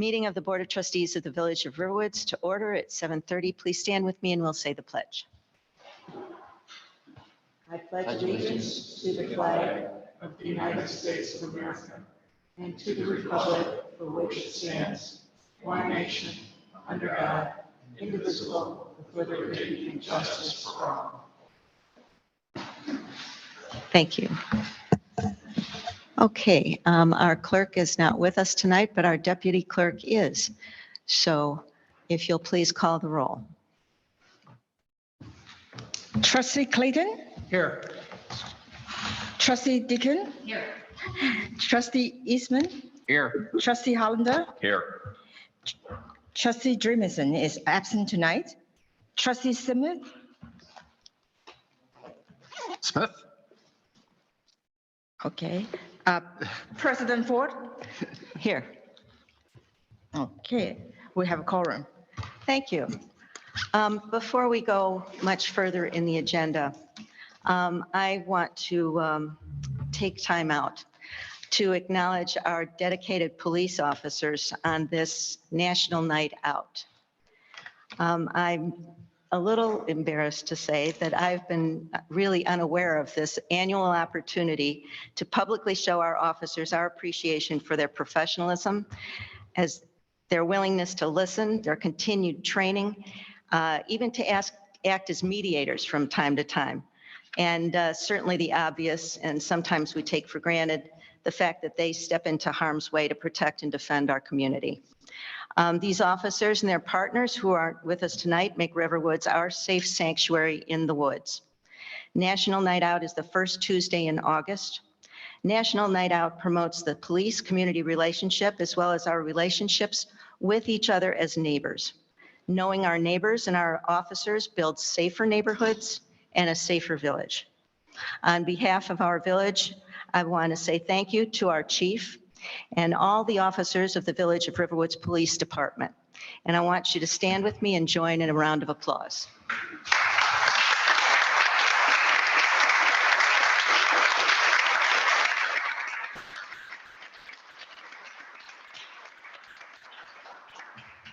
Meeting of the Board of Trustees of the Village of Riverwoods to order at 7:30. Please stand with me and we'll say the pledge. I pledge allegiance to the flag of the United States of America and to the republic for which it stands, one nation, under God, indivisible, with liberty and justice for all. Thank you. Okay, our clerk is not with us tonight, but our deputy clerk is. So if you'll please call the roll. Trustee Clayton? Here. Trustee Deacon? Here. Trustee Eastman? Here. Trustee Hollander? Here. Trustee Dreamerson is absent tonight. Trustee Smith? Smith? Okay. President Ford? Here. Okay, we have a quorum. Thank you. Before we go much further in the agenda, I want to take time out to acknowledge our dedicated police officers on this National Night Out. I'm a little embarrassed to say that I've been really unaware of this annual opportunity to publicly show our officers our appreciation for their professionalism, as their willingness to listen, their continued training, even to act as mediators from time to time. And certainly the obvious, and sometimes we take for granted, the fact that they step into harm's way to protect and defend our community. These officers and their partners who are with us tonight make Riverwoods our safe sanctuary in the woods. National Night Out is the first Tuesday in August. National Night Out promotes the police-community relationship as well as our relationships with each other as neighbors. Knowing our neighbors and our officers builds safer neighborhoods and a safer village. On behalf of our village, I want to say thank you to our chief and all the officers of the Village of Riverwoods Police Department. And I want you to stand with me and join in a round of applause.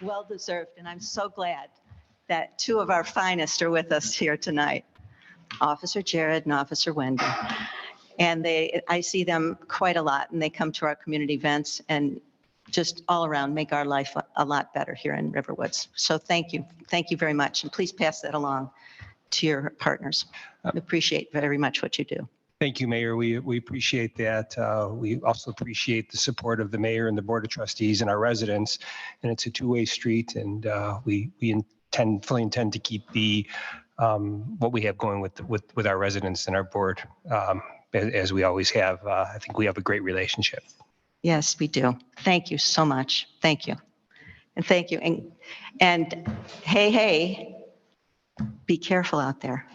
Well deserved, and I'm so glad that two of our finest are with us here tonight, Officer Jared and Officer Wendy. And I see them quite a lot, and they come to our community events and just all around make our life a lot better here in Riverwoods. So thank you very much, and please pass that along to your partners. We appreciate very much what you do. Thank you, Mayor. We appreciate that. We also appreciate the support of the mayor and the Board of Trustees and our residents. And it's a two-way street, and we fully intend to keep what we have going with our residents and our board, as we always have. I think we have a great relationship. Yes, we do. Thank you so much. Thank you. And thank you. And hey, be careful out there.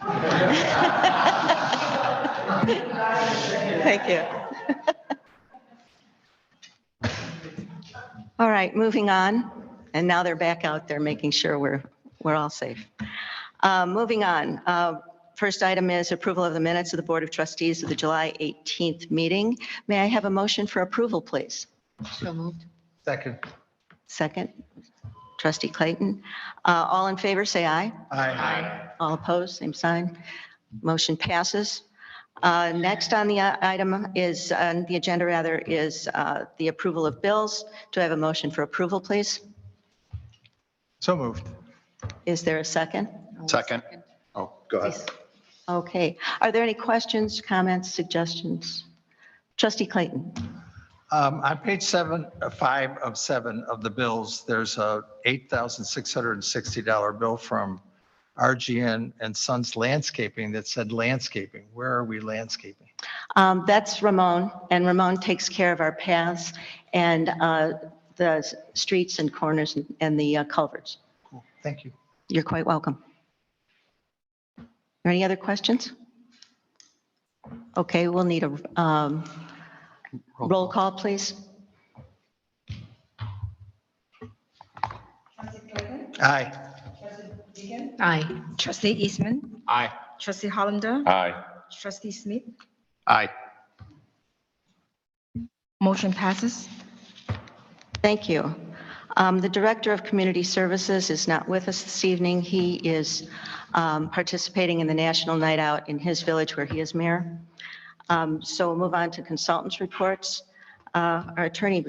Thank you. All right, moving on. And now they're back out there making sure we're all safe. Moving on. First item is approval of the minutes of the Board of Trustees of the July 18th meeting. May I have a motion for approval, please? So moved. Second. Second. Trustee Clayton. All in favor, say aye. Aye. All opposed, same sign. Motion passes. Next on the item is, on the agenda rather, is the approval of bills. Do I have a motion for approval, please? So moved. Is there a second? Second. Oh, go ahead. Okay. Are there any questions, comments, suggestions? Trustee Clayton. On page 5 of 7 of the bills, there's a $8,660 bill from RGN and Sons Landscaping that said landscaping. Where are we landscaping? That's Ramon, and Ramon takes care of our paths and the streets and corners and the culverts. Cool. Thank you. You're quite welcome. Are any other questions? Okay, we'll need a roll call, please. Aye. Aye. Trustee Eastman? Aye. Trustee Hollander? Aye. Trustee Smith? Aye. Motion passes. Thank you. The Director of Community Services is not with us this evening. He is participating in the National Night Out in his village where he is mayor. So we'll move on to consultants' reports. Our attorney,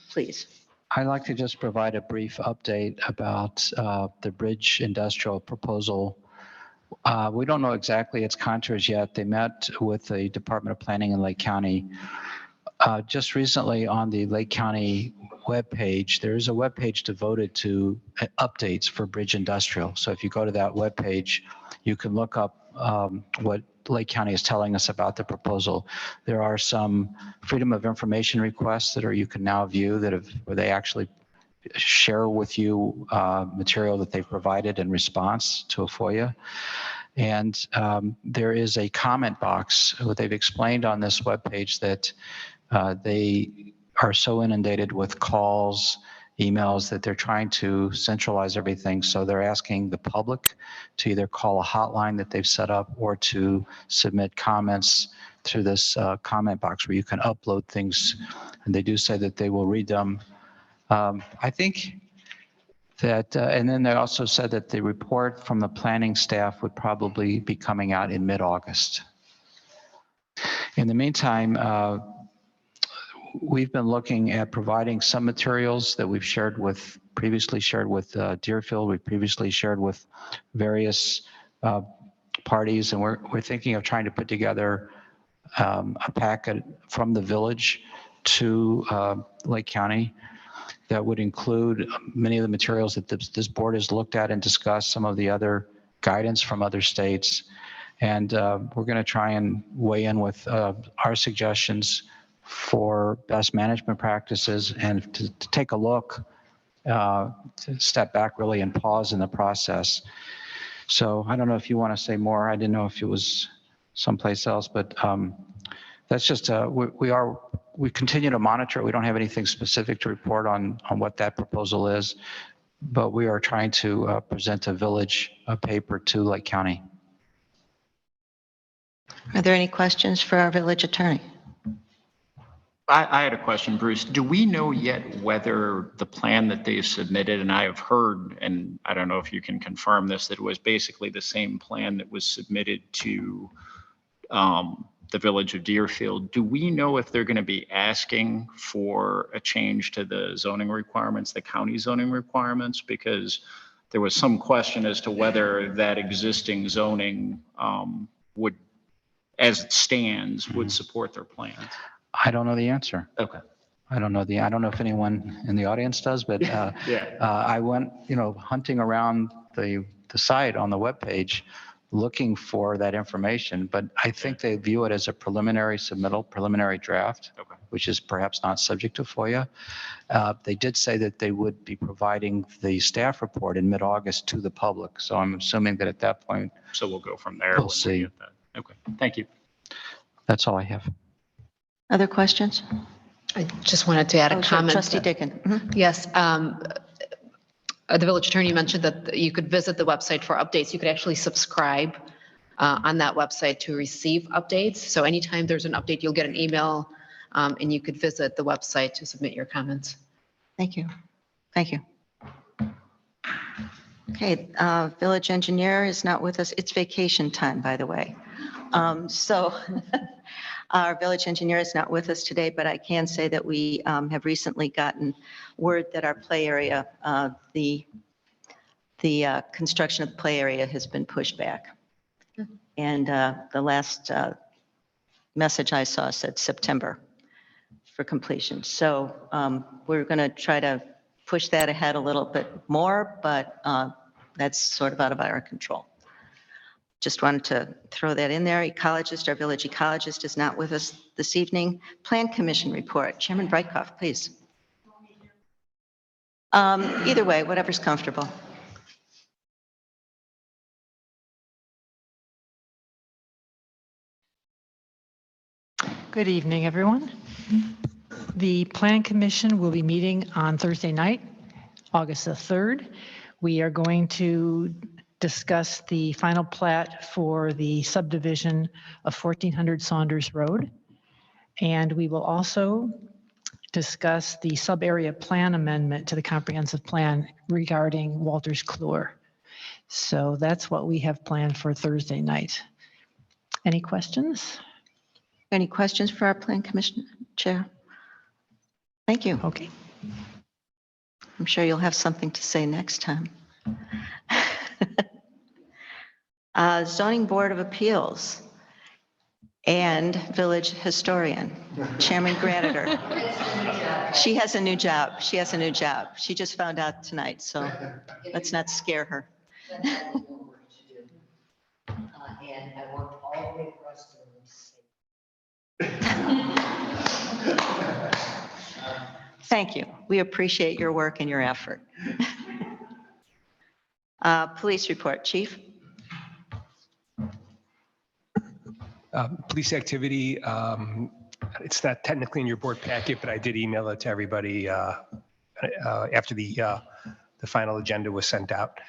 please. I'd like to just provide a brief update about the bridge industrial proposal. We don't know exactly its contours yet. They met with the Department of Planning in Lake County. Just recently on the Lake County webpage, there is a webpage devoted to updates for bridge industrial. So if you go to that webpage, you can look up what Lake County is telling us about the proposal. There are some freedom of information requests that you can now view where they actually share with you material that they've provided in response to a FOIA. And there is a comment box. What they've explained on this webpage that they are so inundated with calls, emails that they're trying to centralize everything. So they're asking the public to either call a hotline that they've set up or to submit comments through this comment box where you can upload things. And they do say that they will read them. I think that, and then they also said that the report from the planning staff would probably be coming out in mid-August. In the meantime, we've been looking at providing some materials that we've previously shared with Deerfield. We've previously shared with various parties, and we're thinking of trying to put together a packet from the village to Lake County that would include many of the materials that this board has looked at and discussed, some of the other guidance from other states. And we're going to try and weigh in with our suggestions for best management practices and to take a look, to step back really and pause in the process. So I don't know if you want to say more. I didn't know if it was someplace else, but that's just, we continue to monitor it. We don't have anything specific to report on what that proposal is, but we are trying to present a village paper to Lake County. Are there any questions for our village attorney? I had a question, Bruce. Do we know yet whether the plan that they submitted, and I have heard, and I don't know if you can confirm this, that it was basically the same plan that was submitted to the village of Deerfield. Do we know if they're going to be asking for a change to the zoning requirements, the county zoning requirements? Because there was some question as to whether that existing zoning would, as it stands, would support their plans. I don't know the answer. Okay. I don't know if anyone in the audience does, but I went, hunting around the site on the webpage looking for that information, but I think they view it as a preliminary submittal, preliminary draft, which is perhaps not subject to FOIA. They did say that they would be providing the staff report in mid-August to the public. So I'm assuming that at that point. So we'll go from there. We'll see. Okay. Thank you. That's all I have. Other questions? I just wanted to add a Sure. comment. Trustee Dickon. Mhm. Yes. The village attorney mentioned that you could visit the website for updates. You could actually subscribe on that website to receive updates. So anytime there's an update, you'll get an email and you could visit the website to submit your comments. Thank you. Thank you. Okay, village engineer is not with us. It's vacation time, by the way. So our village engineer is not with us today, but I can say that we have recently gotten word that our play area, the construction of the play area has been pushed back. And the last message I saw said September for completion. So we're going to try to push that ahead a little bit more, but that's sort of out of our control. Just wanted to throw that in there. Ecologist, our village ecologist is not with us this evening. Plan Commission report. Chairman Brightcoff, please. Either way, whatever's comfortable. Good evening, everyone. The Plan Commission will be meeting on Thursday night, August the 3rd. We are going to discuss the final plat for the subdivision of 1400 Saunders Road. And we will also discuss the sub-area plan amendment to the comprehensive plan regarding Walters Kluwer. So that's what we have planned for Thursday night. Any questions? Any questions for our Plan Commission Chair? Thank you. Okay. I'm sure you'll have something to say next time. Zoning Board of Appeals and Village Historian, Chairman Graniger. She has a new job. She has a new job. She just found out tonight, so let's not scare her. And I worked all the way across the state. Thank you. We appreciate your work and your effort. Police report, Chief. Police activity, it's not technically in your board packet, but I did email it to everybody after the final agenda was sent out.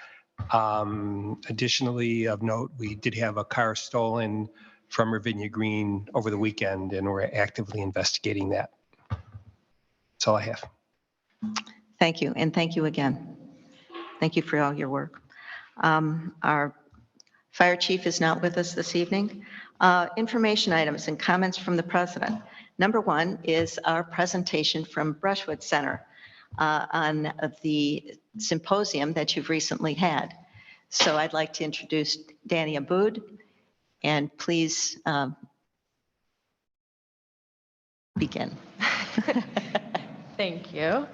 Additionally, of note, we did have a car stolen from Ravinia Green over the weekend, and we're actively investigating that. That's all I have. Thank you, and thank you again. Thank you for all your work. Our fire chief is not with us this evening. Information items and comments from the president. Number one is our presentation from Brushwood Center on the symposium that you've recently had. So I'd like to introduce Danny Aboud, and please begin. Thank you.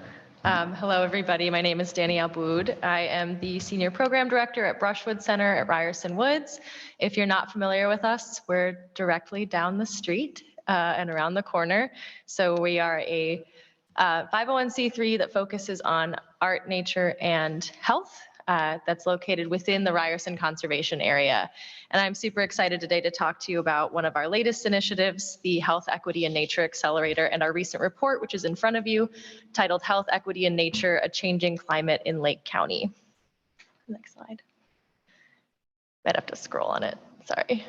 Hello, everybody. My name is Danny Aboud. I am the Senior Program Director at Brushwood Center at Ryerson Woods. If you're not familiar with us, we're directly down the street and around the corner. So we are a 501c3 that focuses on art, nature, and health. That's located within the Ryerson Conservation Area. And I'm super excited today to talk to you about one of our latest initiatives, the Health, Equity, and Nature Accelerator, and our recent report, which is in front of you, titled Health, Equity, and Nature, A Changing Climate in Lake County. Next slide. Might have to scroll on it, sorry.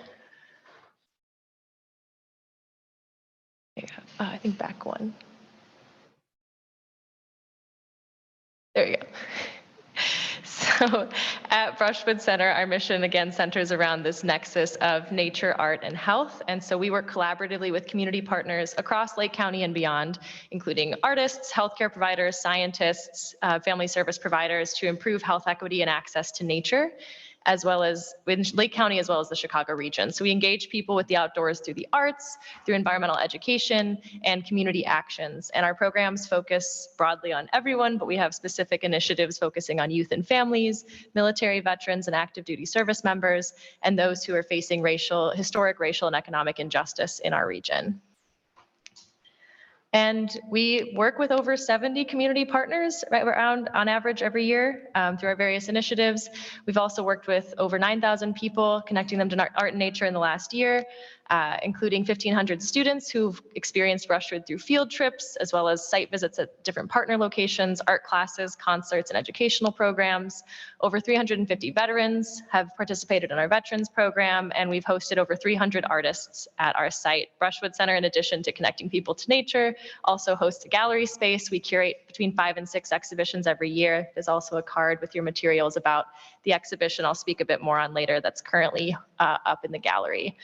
I think back one. There you go. So at Brushwood Center, our mission again centers around this nexus of nature, art, and health. And so we work collaboratively with community partners across Lake County and beyond, including artists, healthcare providers, scientists, family service providers to improve health equity and access to nature, as well as in Lake County, as well as the Chicago region. So we engage people with the outdoors through the arts, through environmental education, and community actions. And our programs focus broadly on everyone, but we have specific initiatives focusing on youth and families, military veterans and active duty service members, and those who are facing historic racial and economic injustice in our region. And we work with over 70 community partners right around on average every year through our various initiatives. We've also worked with over 9,000 people, connecting them to art and nature in the last year, including 1,500 students who've experienced Brushwood through field trips, as well as site visits at different partner locations, art classes, concerts, and educational programs. Over 350 veterans have participated in our veterans program, and we've hosted over 300 artists at our site. Brushwood Center, in addition to connecting people to nature, also hosts a gallery space. We curate between 5 and 6 exhibitions every year. There's also a card with your materials about the exhibition I'll speak a bit more on later that's currently up in the gallery.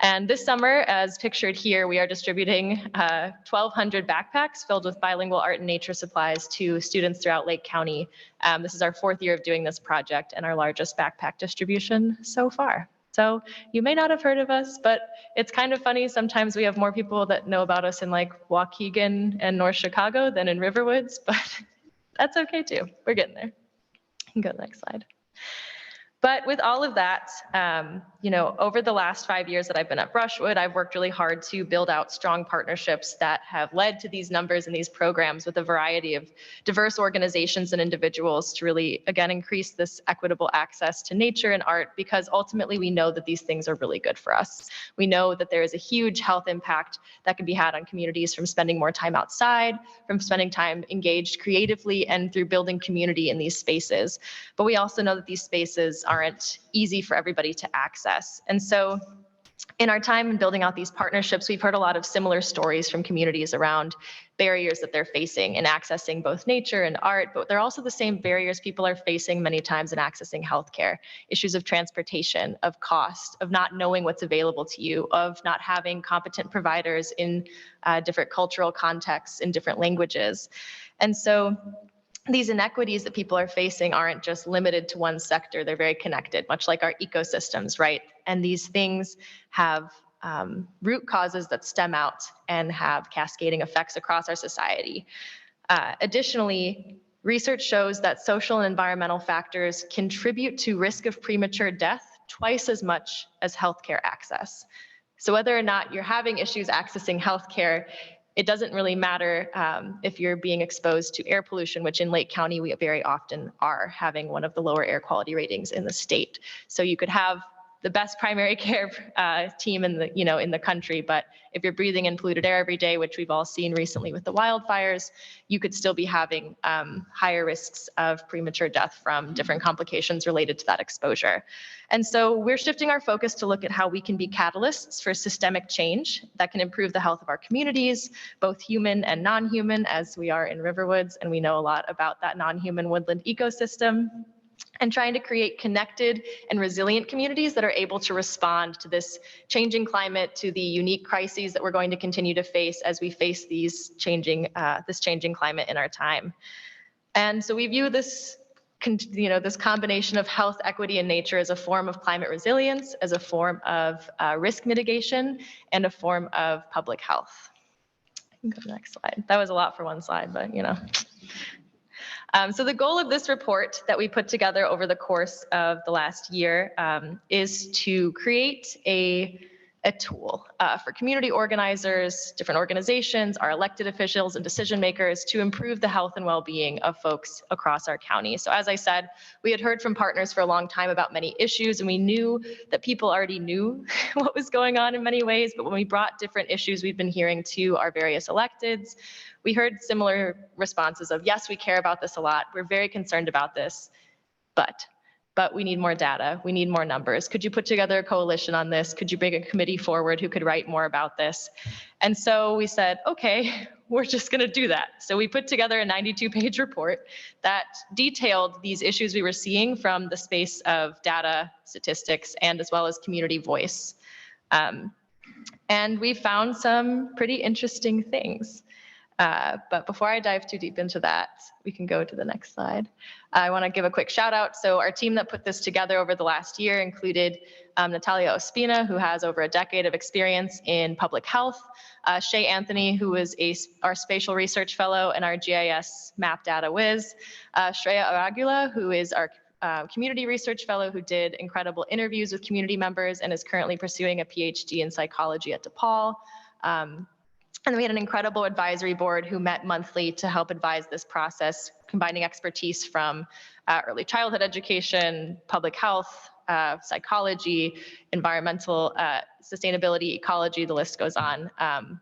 And this summer, as pictured here, we are distributing 1,200 backpacks filled with bilingual art and nature supplies to students throughout Lake County. This is our 4th year of doing this project and our largest backpack distribution so far. So you may not have heard of us, but it's kind of funny. Sometimes we have more people that know about us in like Waukegan and North Chicago than in Riverwoods, but that's okay too. We're getting there. You can go to the next slide. But with all of that, over the last 5 years that I've been at Brushwood, I've worked really hard to build out strong partnerships that have led to these numbers and these programs with a variety of diverse organizations and individuals to really, again, increase this equitable access to nature and art, because ultimately we know that these things are really good for us. We know that there is a huge health impact that can be had on communities from spending more time outside, from spending time engaged creatively, and through building community in these spaces. But we also know that these spaces aren't easy for everybody to access. And so In our time in building out these partnerships, we've heard a lot of similar stories from communities around barriers that they're facing in accessing both nature and art, but they're also the same barriers people are facing many times in accessing healthcare. Issues of transportation, of cost, of not knowing what's available to you, of not having competent providers in different cultural contexts, in different languages. And so these inequities that people are facing aren't just limited to one sector, they're very connected, much like our ecosystems, right? And these things have root causes that stem out and have cascading effects across our society. Additionally, research shows that social and environmental factors contribute to risk of premature death twice as much as healthcare access. So whether or not you're having issues accessing healthcare, it doesn't really matter if you're being exposed to air pollution, which in Lake County we very often are, having one of the lower air quality ratings in the state. So you could have the best primary care team in the country, but if you're breathing in polluted air every day, which we've all seen recently with the wildfires, you could still be having higher risks of premature death from different complications related to that exposure. And so we're shifting our focus to look at how we can be catalysts for systemic change that can improve the health of our communities, both human and non-human, as we are in Riverwoods, and we know a lot about that non-human woodland ecosystem, and trying to create connected and resilient communities that are able to respond to this changing climate, to the unique crises that we're going to continue to face as we face these changing climate in our time. And so we view this this combination of health, equity, and nature as a form of climate resilience, as a form of risk mitigation, and a form of public health. I can go to the next slide. That was a lot for one slide, but So the goal of this report that we put together over the course of the last year is to create a tool for community organizers, different organizations, our elected officials and decision makers to improve the health and well-being of folks across our county. So as I said, we had heard from partners for a long time about many issues, and we knew that people already knew what was going on in many ways, but when we brought different issues we've been hearing to our various electeds, we heard similar responses of, yes, we care about this a lot, we're very concerned about this, but we need more data, we need more numbers. Could you put together a coalition on this? Could you bring a committee forward who could write more about this? And so we said, okay, we're just gonna do that. So we put together a 92-page report that detailed these issues we were seeing from the space of data, statistics, and as well as community voice. And we found some pretty interesting things. But before I dive too deep into that, we can go to the next slide. I want to give a quick shout out. So our team that put this together over the last year included Natalia Ospina, who has over a decade of experience in public health, Shay Anthony, who is our spatial research fellow and our GIS map data whiz, Shreya Aragula, who is our community research fellow who did incredible interviews with community members and is currently pursuing a PhD in psychology at DePaul. And we had an incredible advisory board who met monthly to help advise this process, combining expertise from early childhood education, public health, psychology, environmental sustainability, ecology, the list goes on,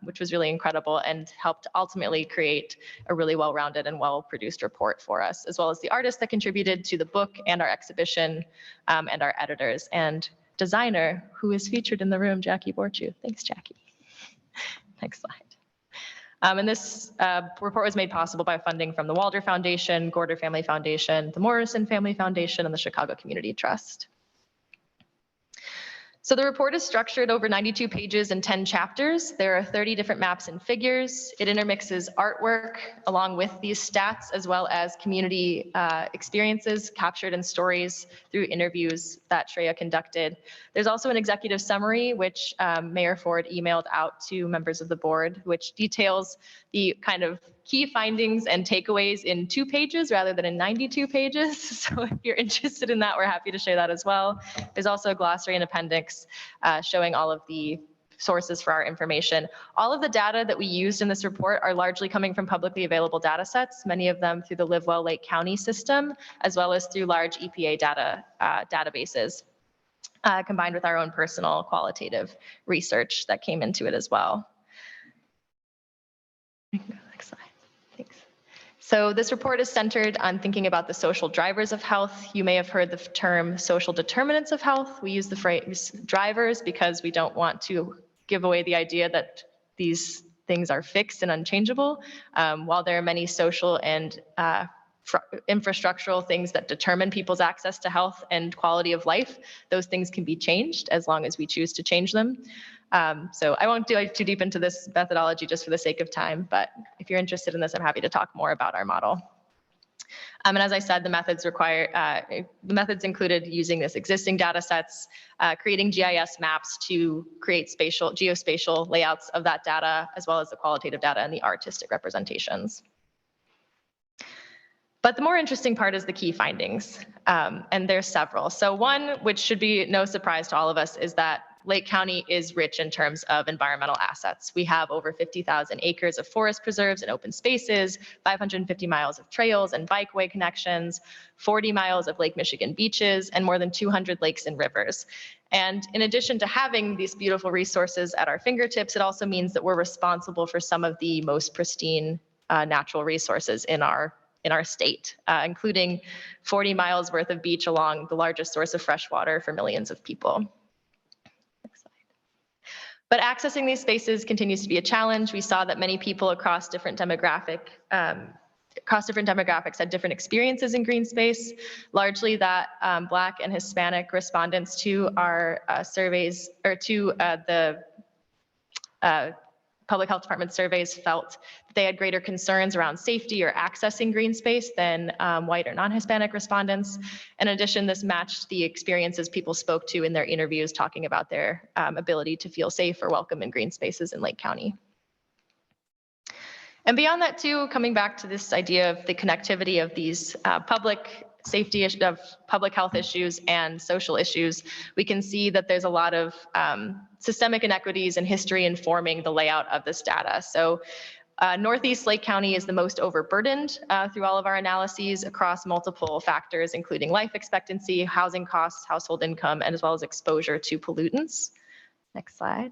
which was really incredible and helped ultimately create a really well-rounded and well-produced report for us, as well as the artists that contributed to the book and our exhibition, and our editors and designer who is featured in the room, Jackie Borchu. Thanks, Jackie. Next slide. And this report was made possible by funding from the Walder Foundation, Gorder Family Foundation, the Morrison Family Foundation, and the Chicago Community Trust. So the report is structured over 92 pages and 10 chapters. There are 30 different maps and figures. It intermixes artwork along with these stats, as well as community experiences captured in stories through interviews that Shreya conducted. There's also an executive summary, which Mayor Ford emailed out to members of the board, which details the kind of key findings and takeaways in 2 pages rather than in 92 pages. So if you're interested in that, we're happy to share that as well. There's also a glossary and appendix showing all of the sources for our information. All of the data that we used in this report are largely coming from publicly available data sets, many of them through the LiveWell Lake County system, as well as through large EPA databases, combined with our own personal qualitative research that came into it as well. Next slide. Thanks. So this report is centered on thinking about the social drivers of health. You may have heard the term social determinants of health. We use the phrase drivers because we don't want to give away the idea that these things are fixed and unchangeable. While there are many social and infrastructural things that determine people's access to health and quality of life, those things can be changed as long as we choose to change them. So I won't dive too deep into this methodology just for the sake of time, but if you're interested in this, I'm happy to talk more about our model. And as I said, the methods included using this existing data sets, creating GIS maps to create geospatial layouts of that data, as well as the qualitative data and the artistic representations. But the more interesting part is the key findings, and there's several. So one, which should be no surprise to all of us, is that Lake County is rich in terms of environmental assets. We have over 50,000 acres of forest preserves and open spaces, 550 miles of trails and bikeway connections, 40 miles of Lake Michigan beaches, and more than 200 lakes and rivers. And in addition to having these beautiful resources at our fingertips, it also means that we're responsible for some of the most pristine natural resources in our state, including 40 miles worth of beach along the largest source of fresh water for millions of people. But accessing these spaces continues to be a challenge. We saw that many people across different demographics had different experiences in green space, largely that Black and Hispanic respondents to our surveys, or to the Public Health Department surveys, felt that they had greater concerns around safety or accessing green space than white or non-Hispanic respondents. In addition, this matched the experiences people spoke to in their interviews, talking about their ability to feel safe or welcome in green spaces in Lake County. And beyond that too, coming back to this idea of the connectivity of these public health issues and social issues, we can see that there's a lot of systemic inequities and history informing the layout of this data. So Northeast Lake County is the most overburdened through all of our analyses across multiple factors, including life expectancy, housing costs, household income, and as well as exposure to pollutants. Next slide.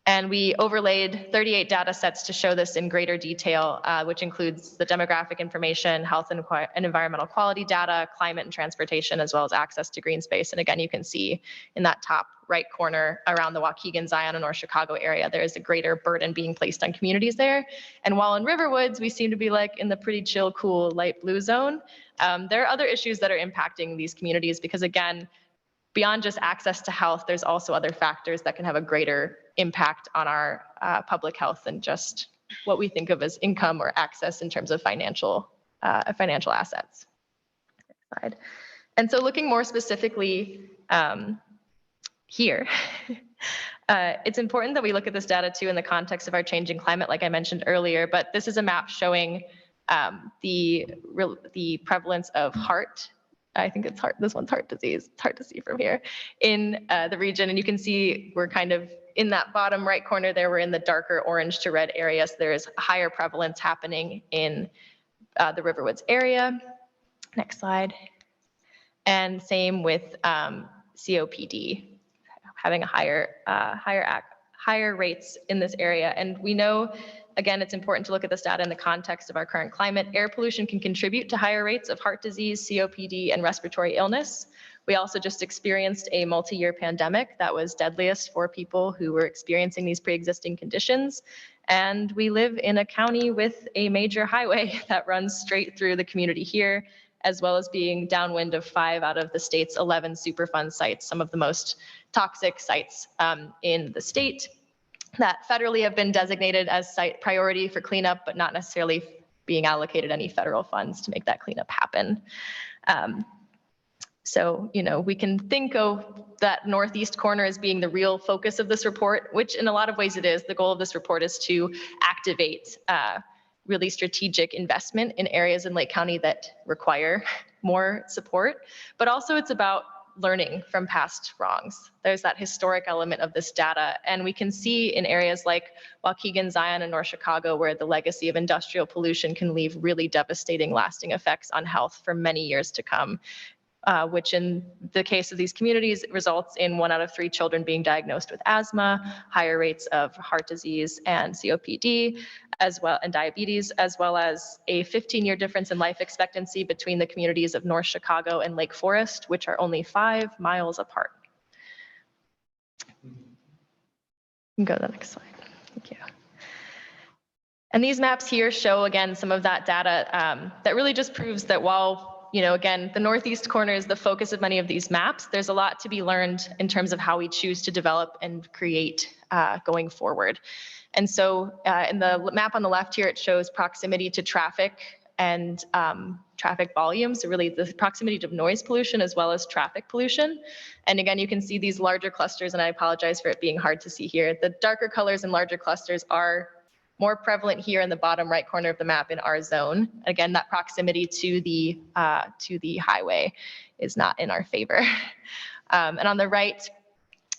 And we overlaid 38 data sets to show this in greater detail, which includes the demographic information, health and environmental quality data, climate and transportation, as well as access to green space. And again, you can see in that top right corner around the Waukegan, Zion, and North Chicago area, there is a greater burden being placed on communities there. And while in Riverwoods, we seem to be like in the pretty chill, cool, light blue zone, there are other issues that are impacting these communities because, again, beyond just access to health, there's also other factors that can have a greater impact on our public health than just what we think of as income or access in terms of financial assets. Next slide. And so looking more specifically here, it's important that we look at this data too in the context of our changing climate, like I mentioned earlier, but this is a map showing the prevalence of I think it's this one's heart disease. It's hard to see from here in the region. And you can see we're kind of in that bottom right corner there, we're in the darker orange to red areas. There is higher prevalence happening in the Riverwoods area. Next slide. And same with COPD, having a higher rates in this area. And we know, again, it's important to look at this data in the context of our current climate. Air pollution can contribute to higher rates of heart disease, COPD, and respiratory illness. We also just experienced a multi-year pandemic that was deadliest for people who were experiencing these pre-existing conditions. And we live in a county with a major highway that runs straight through the community here, as well as being downwind of 5 out of the state's 11 Superfund sites, some of the most toxic sites in the state that federally have been designated as site priority for cleanup, but not necessarily being allocated any federal funds to make that cleanup happen. So, we can think of that northeast corner as being the real focus of this report, which in a lot of ways it is. The goal of this report is to activate really strategic investment in areas in Lake County that require more support, but also it's about learning from past wrongs. There's that historic element of this data, and we can see in areas like Waukegan, Zion, and North Chicago where the legacy of industrial pollution can leave really devastating lasting effects on health for many years to come. Which in the case of these communities results in 1 out of 3 children being diagnosed with asthma, higher rates of heart disease and COPD, as well, and diabetes, as well as a 15-year difference in life expectancy between the communities of North Chicago and Lake Forest, which are only 5 miles apart. You can go to the next slide. Thank you. And these maps here show, again, some of that data that really just proves that while, again, the northeast corner is the focus of many of these maps, there's a lot to be learned in terms of how we choose to develop and create going forward. And so in the map on the left here, it shows proximity to traffic and traffic volume. So really the proximity to noise pollution as well as traffic pollution. And again, you can see these larger clusters, and I apologize for it being hard to see here. The darker colors and larger clusters are more prevalent here in the bottom right corner of the map in our zone. Again, that proximity to the highway is not in our favor. And on the right,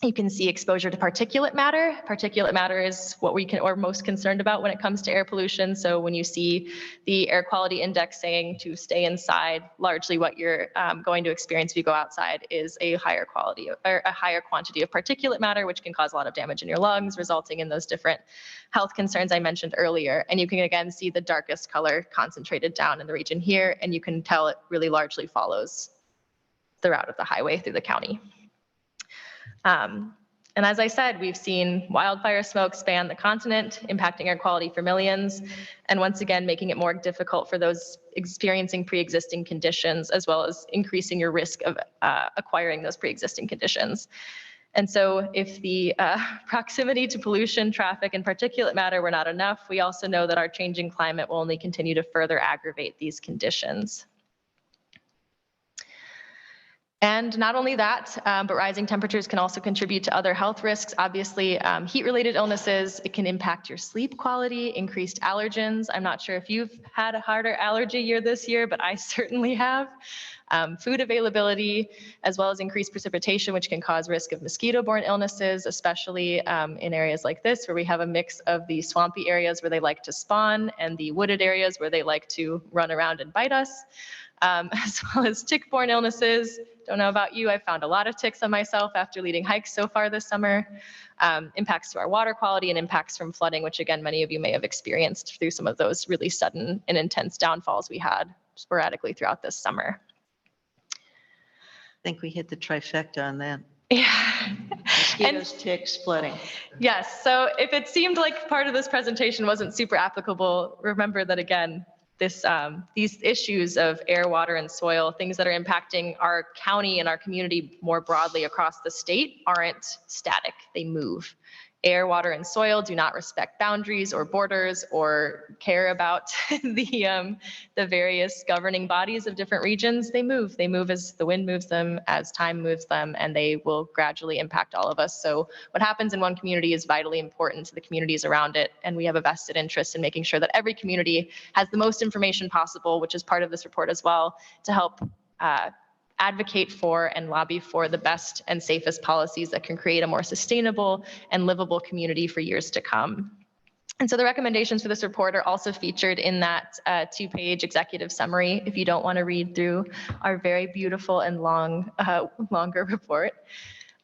you can see exposure to particulate matter. Particulate matter is what we are most concerned about when it comes to air pollution. So when you see the air quality index saying to stay inside, largely what you're going to experience if you go outside is a higher quality or a higher quantity of particulate matter, which can cause a lot of damage in your lungs, resulting in those different health concerns I mentioned earlier. And you can again see the darkest color concentrated down in the region here, and you can tell it really largely follows the route of the highway through the county. And as I said, we've seen wildfire smoke span the continent, impacting air quality for millions, and once again, making it more difficult for those experiencing pre-existing conditions, as well as increasing your risk of acquiring those pre-existing conditions. And so if the proximity to pollution, traffic, and particulate matter were not enough, we also know that our changing climate will only continue to further aggravate these conditions. And not only that, but rising temperatures can also contribute to other health risks. Obviously, heat-related illnesses, it can impact your sleep quality, increased allergens. I'm not sure if you've had a harder allergy year this year, but I certainly have. Food availability, as well as increased precipitation, which can cause risk of mosquito-borne illnesses, especially in areas like this, where we have a mix of the swampy areas where they like to spawn and the wooded areas where they like to run around and bite us. As well as tick-borne illnesses. Don't know about you, I've found a lot of ticks on myself after leading hikes so far this summer. Impacts to our water quality and impacts from flooding, which again, many of you may have experienced through some of those really sudden and intense downfalls we had sporadically throughout this summer. I think we hit the trifecta on that. Yeah. Mosquitoes, ticks, flooding. Yes, so if it seemed like part of this presentation wasn't super applicable, remember that again, these issues of air, water, and soil, things that are impacting our county and our community more broadly across the state, aren't static, they move. Air, water, and soil do not respect boundaries or borders or care about the various governing bodies of different regions. They move as the wind moves them, as time moves them, and they will gradually impact all of us. So what happens in one community is vitally important to the communities around it, and we have a vested interest in making sure that every community has the most information possible, which is part of this report as well, to help advocate for and lobby for the best and safest policies that can create a more sustainable and livable community for years to come. And so the recommendations for this report are also featured in that 2-page executive summary, if you don't want to read through our very beautiful and longer report.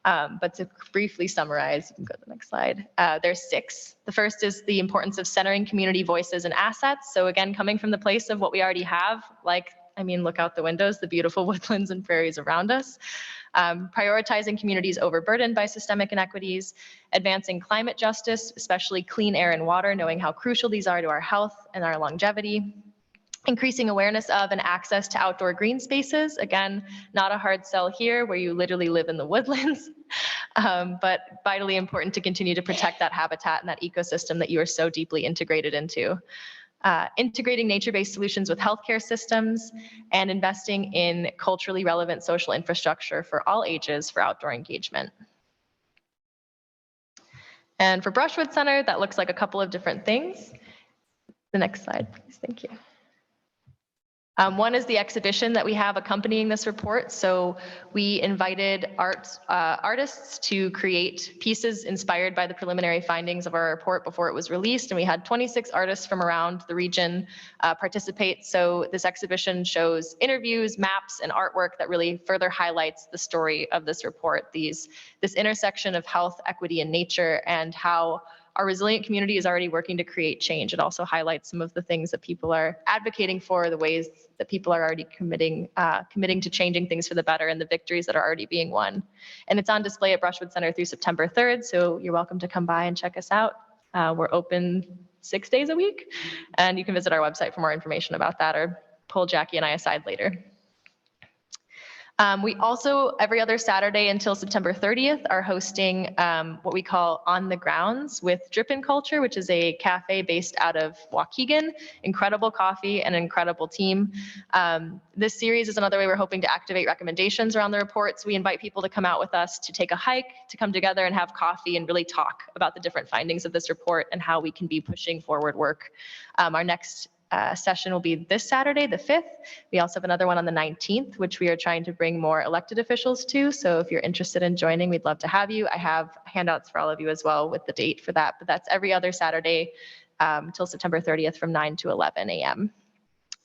But to briefly summarize, you can go to the next slide. There's 6. The first is the importance of centering community voices and assets. So again, coming from the place of what we already have, look out the windows, the beautiful woodlands and prairies around us. Prioritizing communities overburdened by systemic inequities, advancing climate justice, especially clean air and water, knowing how crucial these are to our health and our longevity. Increasing awareness of and access to outdoor green spaces. Again, not a hard sell here where you literally live in the woodlands, but vitally important to continue to protect that habitat and that ecosystem that you are so deeply integrated into. Integrating nature-based solutions with healthcare systems, and investing in culturally relevant social infrastructure for all ages for outdoor engagement. And for Brushwood Center, that looks like a couple of different things. The next slide, please. Thank you. One is the exhibition that we have accompanying this report. So we invited artists to create pieces inspired by the preliminary findings of our report before it was released. And we had 26 artists from around the region participate. So this exhibition shows interviews, maps, and artwork that really further highlights the story of this report. This intersection of health, equity, and nature, and how our resilient community is already working to create change. It also highlights some of the things that people are advocating for, the ways that people are already committing to changing things for the better, and the victories that are already being won. And it's on display at Brushwood Center through September 3rd, so you're welcome to come by and check us out. We're open 6 days a week, and you can visit our website for more information about that, or pull Jackie and I aside later. We also, every other Saturday until September 30th, are hosting what we call On the Grounds with Drippin' Culture, which is a cafe based out of Waukegan. Incredible coffee and an incredible team. This series is another way we're hoping to activate recommendations around the reports. We invite people to come out with us to take a hike, to come together and have coffee and really talk about the different findings of this report and how we can be pushing forward work. Our next session will be this Saturday, the 5th. We also have another one on the 19th, which we are trying to bring more elected officials to. So if you're interested in joining, we'd love to have you. I have handouts for all of you as well with the date for that, but that's every other Saturday until September 30th from 9 to 11 a.m.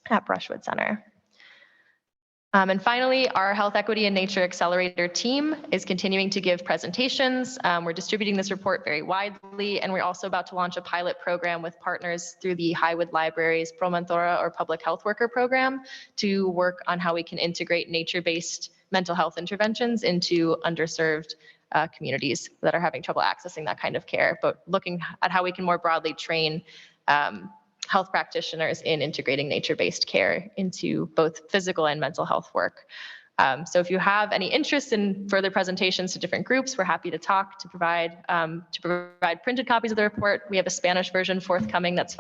at Brushwood Center. And finally, our Health Equity and Nature Accelerator team is continuing to give presentations. We're distributing this report very widely, and we're also about to launch a pilot program with partners through the Highwood Library's Promentora or Public Health Worker program to work on how we can integrate nature-based mental health interventions into underserved communities that are having trouble accessing that kind of care, but looking at how we can more broadly train health practitioners in integrating nature-based care into both physical and mental health work. So if you have any interest in further presentations to different groups, we're happy to talk, to provide printed copies of the report. We have a Spanish version forthcoming that's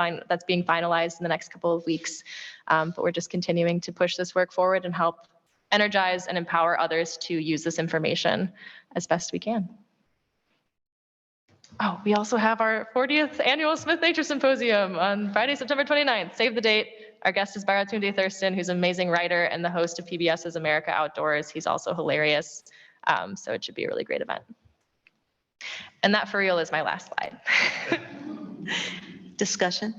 being finalized in the next couple of weeks. But we're just continuing to push this work forward and help energize and empower others to use this information as best we can. Oh, we also have our 40th annual Smith Nature Symposium on Friday, September 29th. Save the date. Our guest is Baratunde Thurston, who's an amazing writer and the host of PBS's America Outdoors. He's also hilarious. So it should be a really great event. And that for real is my last slide. Discussion?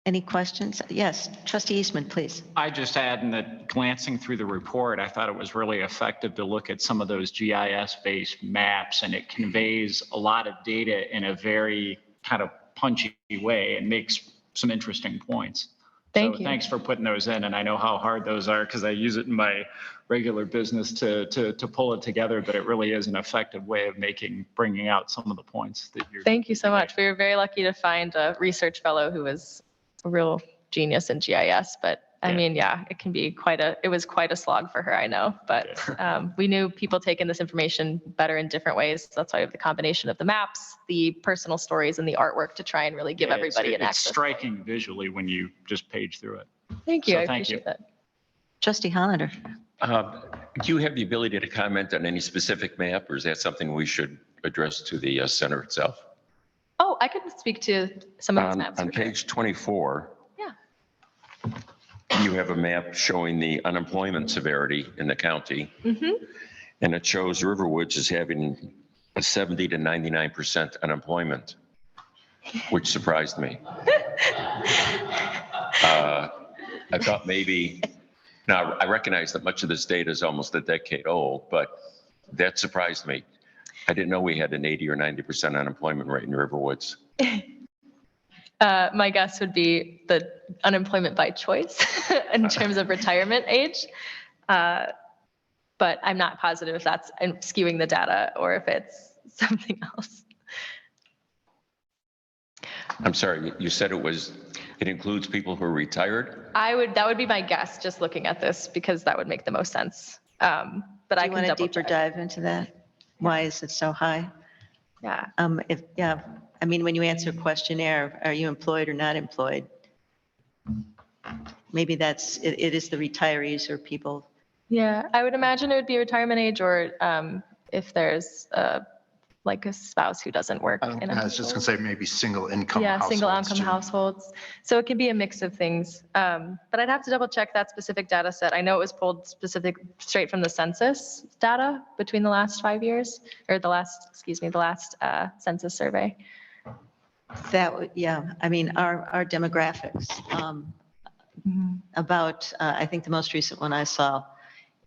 Any questions? Yes, Trustee Eastman, please. I just add in that glancing through the report, I thought it was really effective to look at some of those GIS-based maps, and it conveys a lot of data in a very kind of punchy way and makes some interesting points. Thank you. Thanks for putting those in, and I know how hard those are because I use it in my regular business to pull it together, but it really is an effective way of bringing out some of the points that you're. Thank you so much. We were very lucky to find a research fellow who was a real genius in GIS, but I mean, yeah, it was quite a slog for her, I know, but we knew people taking this information better in different ways. That's why we have the combination of the maps, the personal stories, and the artwork to try and really give everybody an access. It's striking visually when you just page through it. Thank you, So I thank you. appreciate that. Trustee Hollander. Do you have the ability to comment on any specific map, or is that something we should address to the center itself? Oh, I could speak to some of these maps. On for sure. page 24, Yeah. you have a map showing the unemployment severity in the county, and it shows Riverwoods is having a 70 to 99% unemployment, which surprised me. I thought maybe, now I recognize that much of this data is almost a decade old, but that surprised me. I didn't know we had an 80 or 90% unemployment rate in Riverwoods. My guess would be the unemployment by choice in terms of retirement age. But I'm not positive if that's skewing the data or if it's something else. I'm sorry, you said it includes people who are retired? That would be my guess, just looking at this, because that would make the most sense. But Do I you can want a double deeper check. dive into that? Why is it so high? Yeah. I mean, when you answer a questionnaire, are you employed or not employed? Maybe it is the retirees or people. Yeah, I would imagine it would be retirement age, or if there's like a spouse who doesn't work in a I was just gonna say maybe single income Yeah, households. single income too. households. So it can be a mix of things. But I'd have to double check that specific data set. I know it was pulled straight from the census data between the last 5 years, or the last census survey. Yeah, I mean, our demographics, about, I think the most recent one I saw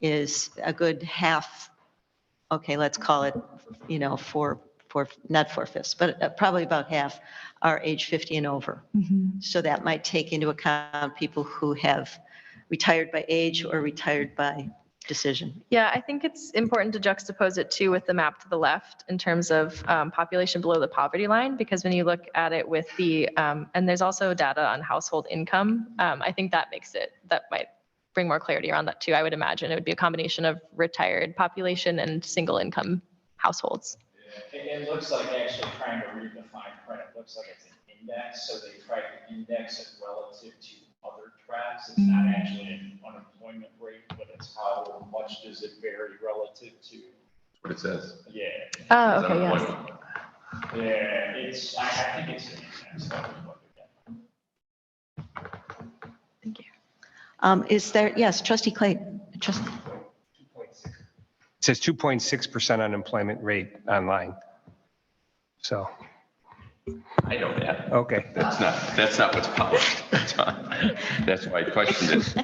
is a good half, okay, let's call it, 4 not 4/5, but probably about half are age 50 and over. So that might take into account people who have retired by age or retired by decision. Yeah, I think it's important to juxtapose it too with the map to the left in terms of population below the poverty line, because when you look at it with the, and there's also data on household income, I think that might bring more clarity around that too. I would imagine it would be a combination of retired population and single income households. It looks like actually trying to read the fine print, it looks like it's an index, so they try to index it relative to other tracks. It's not actually an unemployment rate, but it's how much does it vary relative to, What it says. yeah. Oh, okay, yes. Yeah, I think it's an index. That was what we got. Thank you. Is there, yes, trustee Clayton. It says 2.6% unemployment rate online. So, I know that. okay. That's not what's published. That's why I questioned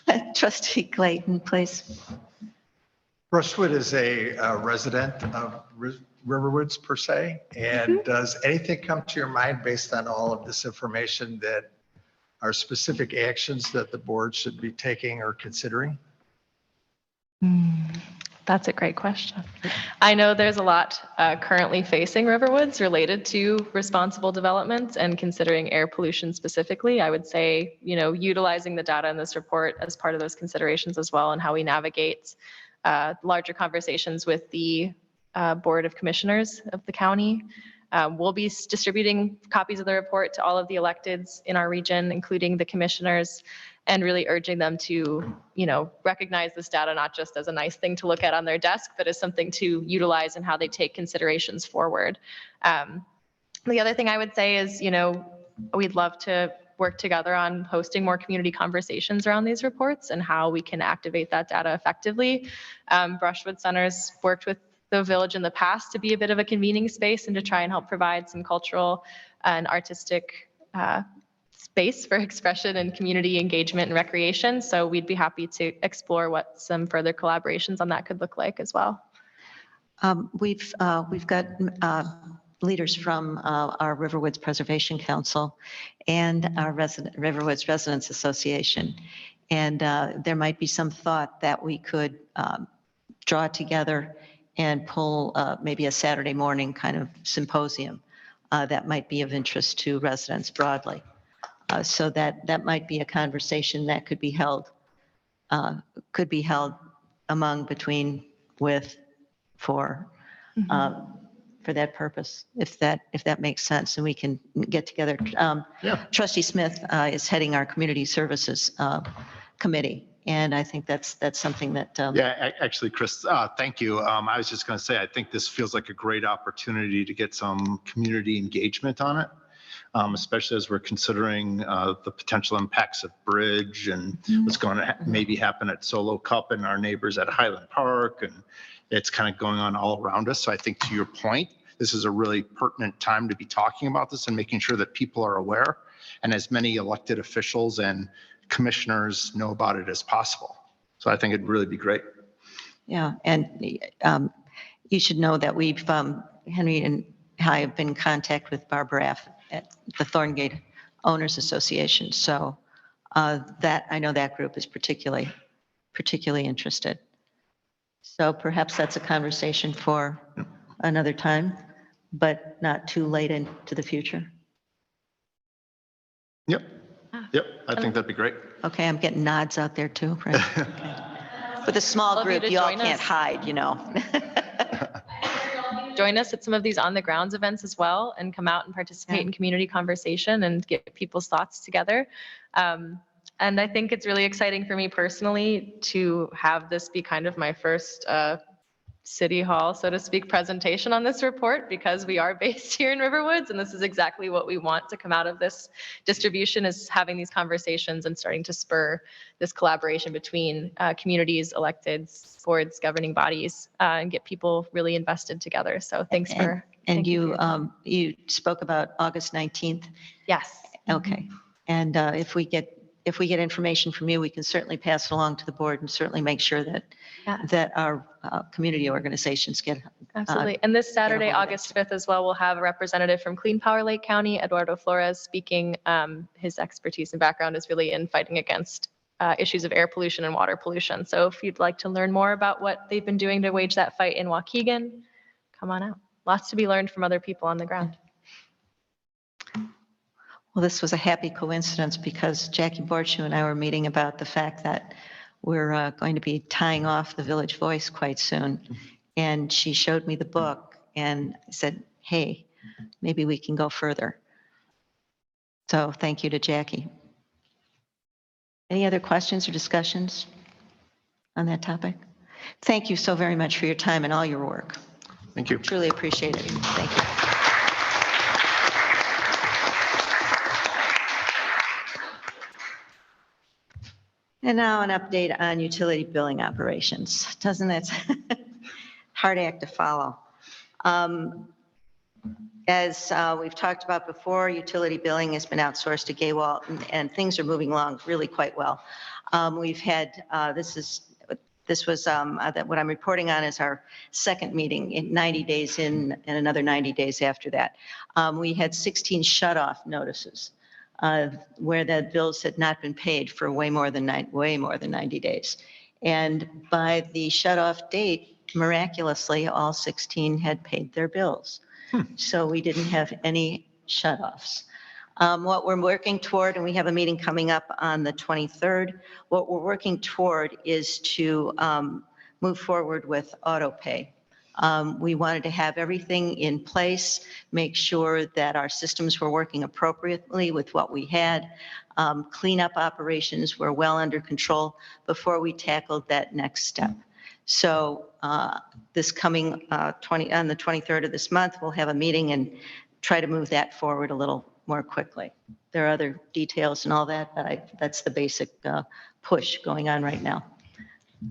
it. Trustee Clayton, please. Brushwood is a resident of Riverwoods per se. And does anything come to your mind based on all of this information that are specific actions that the board should be taking or considering? That's a great question. I know there's a lot currently facing Riverwoods related to responsible development and considering air pollution specifically. I would say, utilizing the data in this report as part of those considerations as well, and how we navigate larger conversations with the Board of Commissioners of the county. We'll be distributing copies of the report to all of the electeds in our region, including the commissioners, and really urging them to, recognize this data not just as a nice thing to look at on their desk, but as something to utilize in how they take considerations forward. The other thing I would say is, we'd love to work together on hosting more community conversations around these reports and how we can activate that data effectively. Brushwood Center's worked with the village in the past to be a bit of a convening space and to try and help provide some cultural and artistic space for expression and community engagement and recreation. So we'd be happy to explore what some further collaborations on that could look like as well. We've got leaders from our Riverwoods Preservation Council and our Riverwoods Residents Association. And there might be some thought that we could draw together and pull maybe a Saturday morning kind of symposium that might be of interest to residents broadly. So that might be a conversation that could be held for that purpose, if that makes sense, and we can get together. Trustee Smith is heading our community services committee, and I think that's something that. Actually, Chris, thank you. I was just going to say, I think this feels like a great opportunity to get some community engagement on it. Especially as we're considering the potential impacts of Bridge and what's going to maybe happen at Solo Cup and our neighbors at Highland Park. And it's kind of going on all around us. So I think to your point, this is a really pertinent time to be talking about this and making sure that people are aware and as many elected officials and commissioners know about it as possible. So I think it'd really be great. Yeah, and you should know that we've, Henry and I have been in contact with Barbara Aff at the Thorngate Owners Association. So that, I know that group is particularly interested. So perhaps that's a conversation for another time, but not too late into the future. Yep. I think that'd be great. Okay, I'm getting nods out there too. Right? Okay. With a small Love you group, to you all join can't us. hide, Join us at some of these on the grounds events as well, and come out and participate in community conversation and get people's thoughts together. And I think it's really exciting for me personally to have this be kind of my first City Hall, so to speak, presentation on this report, because we are based here in Riverwoods, and this is exactly what we want to come out of this distribution, is having these conversations and starting to spur this collaboration between communities, electeds, boards, governing bodies, and get people really invested together. So thanks for. And thank you you, you spoke about August 19th. Yes. Okay. And if we get if we get information from you, we can certainly pass it along to the board and certainly make sure that, Yeah. that our community organizations get. Absolutely. And this Saturday, hold of it. August 5th as well, we'll have a representative from Clean Power Lake County, Eduardo Flores, speaking. His expertise and background is really in fighting against issues of air pollution and water pollution. So if you'd like to learn more about what they've been doing to wage that fight in Waukegan, come on out. Lots to be learned from other people on the ground. Well, this was a happy coincidence because Jackie Borchu and I were meeting about the fact that we're going to be tying off the Village Voice quite soon. And she showed me the book and I said, hey, maybe we can go further. So thank you to Jackie. Any other questions or discussions on that topic? Thank you so very much for your time and all your work. Thank you. Truly appreciate it. Thank you. And now an update on utility billing operations. Doesn't it? Hard act to follow. As we've talked about before, utility billing has been outsourced to Gaywalt, and things are moving along really quite well. We've had, this was that what I'm reporting on is our second meeting in 90 days in and another 90 days after that. We had 16 shut-off notices where the bills had not been paid for way more than 90 days. And by the shut-off date, miraculously, all 16 had paid their bills. So we didn't have any shut-offs. What we're working toward, and we have a meeting coming up on the 23rd, what we're working toward is to move forward with auto pay. We wanted to have everything in place, make sure that our systems were working appropriately with what we had. Cleanup operations were well under control before we tackled that next step. So this coming on the 23rd of this month, we'll have a meeting and try to move that forward a little more quickly. There are other details and all that, but that's the basic push going on right now.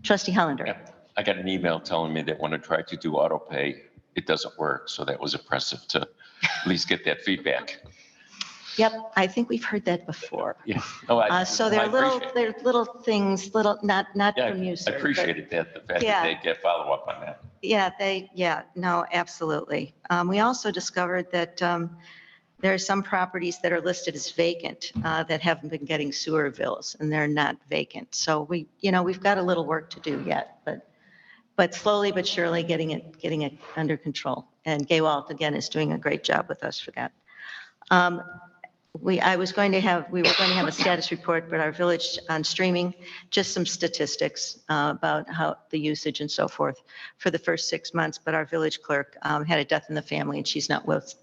Trustee Hollander. Yeah, I got an email telling me that when I tried to do auto pay, it doesn't work. So that was impressive to at least get that feedback. Yep, I think we've heard that before. Yeah. Oh, So they're little things, not Yeah, from you, I sir. but- appreciated that, the fact Yeah. that they get follow up on that. Yeah, no, absolutely. We also discovered that there are some properties that are listed as vacant that haven't been getting sewer bills, and they're not vacant. So we've got a little work to do yet, but slowly but surely getting it under control. And Gaywalt, again, is doing a great job with us for that. We were going to have a status report, but our village on streaming, just some statistics about how the usage and so forth for the first 6 months. But our village clerk had a death in the family and she's not with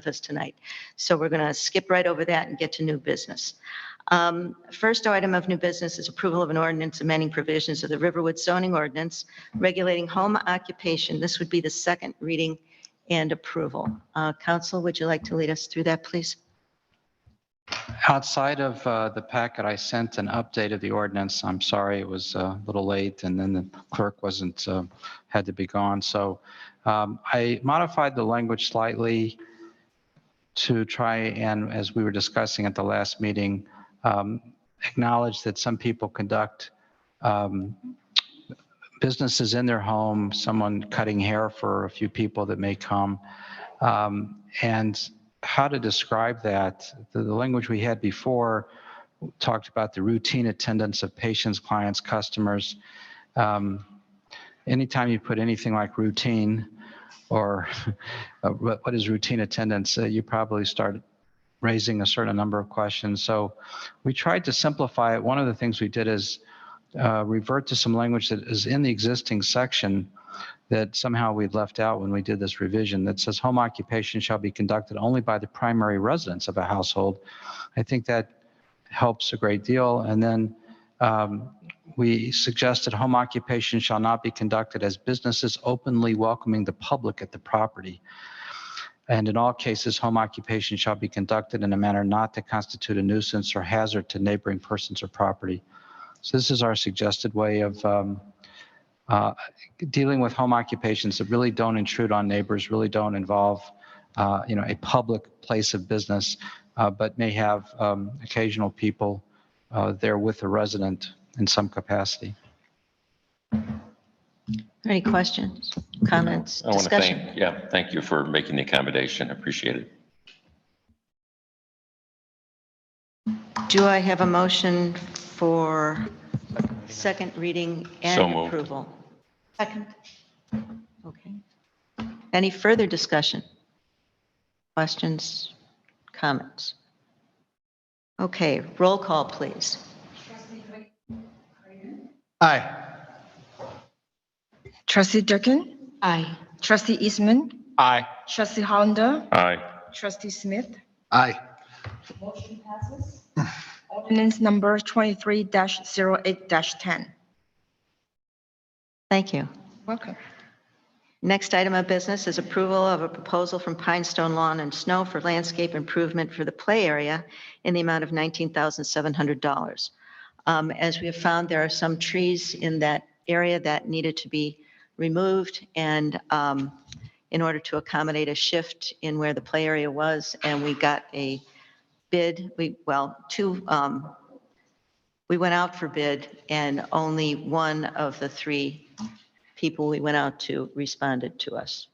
us tonight. So we're going to skip right over that and get to new business. First item of new business is approval of an ordinance amending provisions of the Riverwood zoning ordinance regulating home occupation. This would be the second reading and approval. Council, would you like to lead us through that, please? Outside of the packet, I sent an update of the ordinance. I'm sorry, it was a little late, and then the clerk had to be gone. So I modified the language slightly to try and, as we were discussing at the last meeting, acknowledge that some people conduct businesses in their home, someone cutting hair for a few people that may come, and how to describe that. The language we had before talked about the routine attendance of patients, clients, customers. Anytime you put anything like routine or what is routine attendance, you probably start raising a certain number of questions. So we tried to simplify it. One of the things we did is revert to some language that is in the existing section that somehow we left out when we did this revision that says home occupation shall be conducted only by the primary residence of a household. I think that helps a great deal. And then we suggested home occupation shall not be conducted as businesses openly welcoming the public at the property. And in all cases, home occupation shall be conducted in a manner not to constitute a nuisance or hazard to neighboring persons or property. So this is our suggested way of dealing with home occupations that really don't intrude on neighbors, really don't involve, a public place of business, but may have occasional people there with the resident in some capacity. Any questions, comments, I want to discussion? thank you for making the accommodation. I appreciate it. Do I have a motion for second reading So and moved. approval? Second. Okay. Any further discussion? Questions, comments? Okay, roll call, please. Aye. Trustee Durkin, Aye. Trustee Eastman, Aye. Trustee Hollander, Aye. Trustee Smith. Aye. Motion passes. Ordinance number 23-08-10. Thank you. Welcome. Next item of business is approval of a proposal from Pinestone Lawn and Snow for landscape improvement for the play area in the amount of $19,700. As we have found, there are some trees in that area that needed to be removed, and in order to accommodate a shift in where the play area was, and we got a bid, we went out for bid, and only one of the three people we went out to responded to us.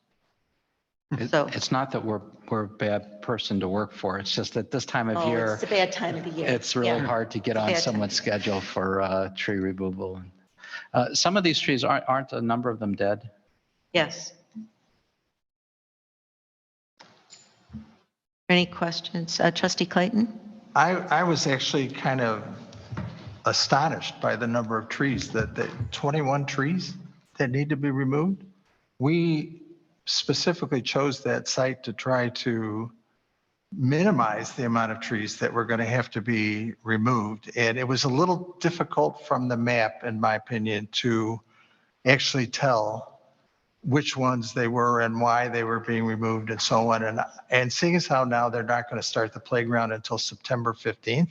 So- It's not that we're a bad person to work for. It's just that this time of Oh, year, it's a bad time of the year. it's really Yeah. hard to get It's a on bad time. someone's schedule for tree removal. Some of these trees aren't a number of them dead? Yes. Any questions? Trustee Clayton? I was actually kind of astonished by the number of trees, that 21 trees that need to be removed. We specifically chose that site to try to minimize the amount of trees that were going to have to be removed. And it was a little difficult from the map, in my opinion, to actually tell which ones they were and why they were being removed and so on. And seeing as how now they're not going to start the playground until September 15th,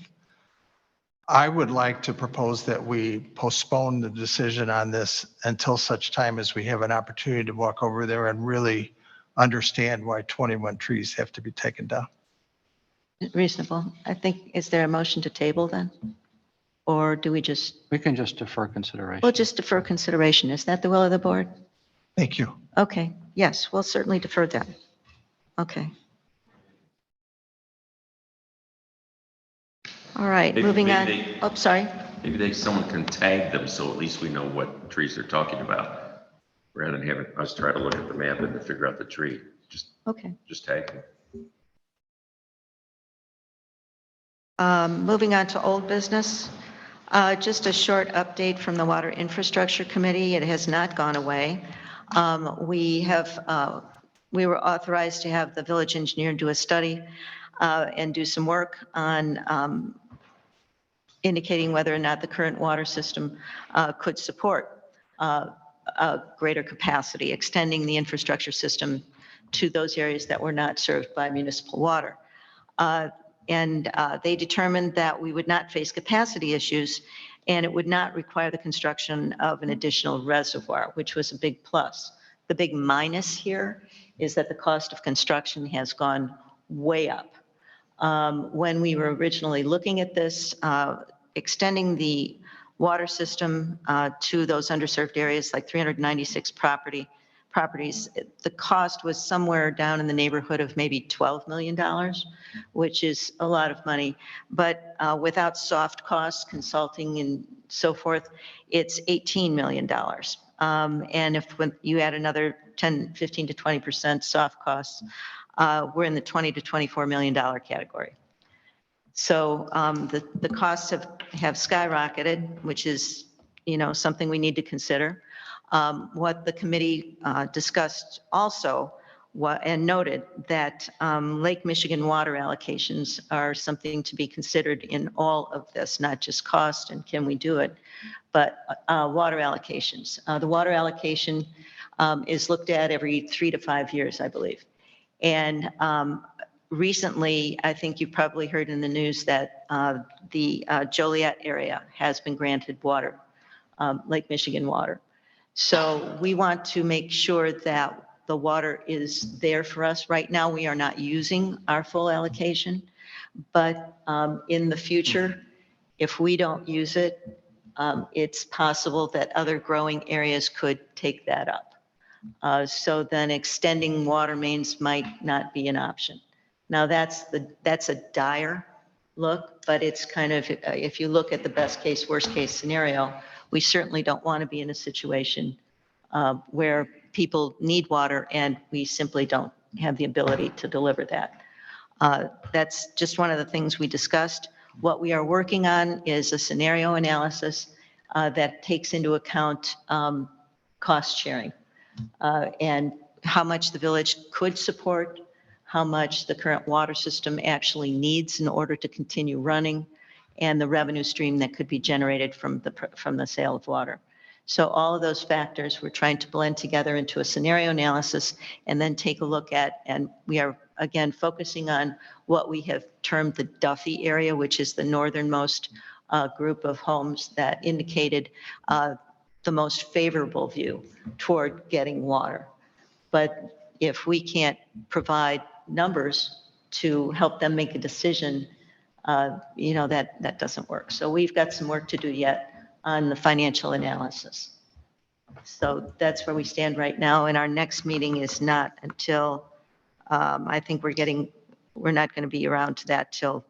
I would like to propose that we postpone the decision on this until such time as we have an opportunity to walk over there and really understand why 21 trees have to be taken down. Reasonable. I think, is there a motion to table then? Or do we just, We can just defer consideration. we'll just defer consideration? Is that the will of the board? Thank you. Okay, yes, we'll certainly defer that. Okay. All right, moving on. Oh, sorry. Maybe someone can tag them so at least we know what trees they're talking about, rather than having us try to look at the map and figure out the tree. Okay. Just tag them. Moving on to old business, just a short update from the Water Infrastructure Committee. It has not gone away. We were authorized to have the village engineer do a study and do some work on indicating whether or not the current water system could support a greater capacity, extending the infrastructure system to those areas that were not served by municipal water. And they determined that we would not face capacity issues, and it would not require the construction of an additional reservoir, which was a big plus. The big minus here is that the cost of construction has gone way up. When we were originally looking at this, extending the water system to those underserved areas, like 396 properties, the cost was somewhere down in the neighborhood of maybe $12 million, which is a lot of money. But without soft costs, consulting and so forth, it's $18 million. And when you add another 10, 15 to 20% soft costs, we're in the $20 to $24 million category. So the costs have skyrocketed, which is, something we need to consider. What the committee discussed also and noted that Lake Michigan water allocations are something to be considered in all of this, not just cost and can we do it, but water allocations. The water allocation is looked at every 3 to 5 years, I believe. And recently, I think you probably heard in the news that the Joliet area has been granted water, Lake Michigan water. So we want to make sure that the water is there for us. Right now, we are not using our full allocation, but in the future, If we don't use it, it's possible that other growing areas could take that up. So then extending water mains might not be an option. Now that's a dire look, but it's kind of, if you look at the best case, worst case scenario, we certainly don't want to be in a situation where people need water and we simply don't have the ability to deliver that. That's just one of the things we discussed. What we are working on is a scenario analysis that takes into account cost sharing and how much the village could support, how much the current water system actually needs in order to continue running, and the revenue stream that could be generated from the sale of water. So all of those factors we're trying to blend together into a scenario analysis and then take a look at, and we are again focusing on what we have termed the Duffy area, which is the northernmost group of homes that indicated the most favorable view toward getting water. But if we can't provide numbers to help them make a decision, that doesn't work. So we've got some work to do yet on the financial analysis. So that's where we stand right now. And our next meeting is not until, I think we're not going to be around to that till,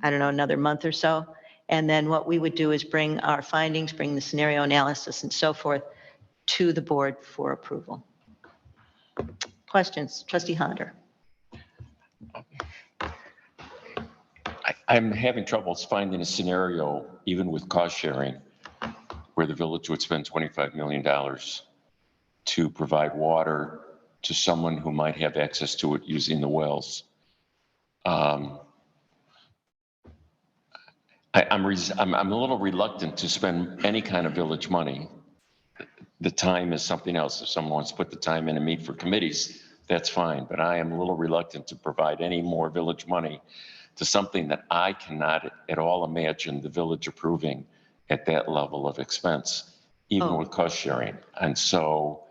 I don't know, another month or so. And then what we would do is bring our findings, bring the scenario analysis and so forth to the board for approval. Questions? Trustee Hollander. I'm having troubles finding a scenario, even with cost sharing, where the village would spend $25 million to provide water to someone who might have access to it using the wells. I'm a little reluctant to spend any kind of village money. The time is something else. If someone wants to put the time in and meet for committees, that's fine. But I am a little reluctant to provide any more village money to something that I cannot at all imagine the village approving at that level of expense, even with cost sharing. And so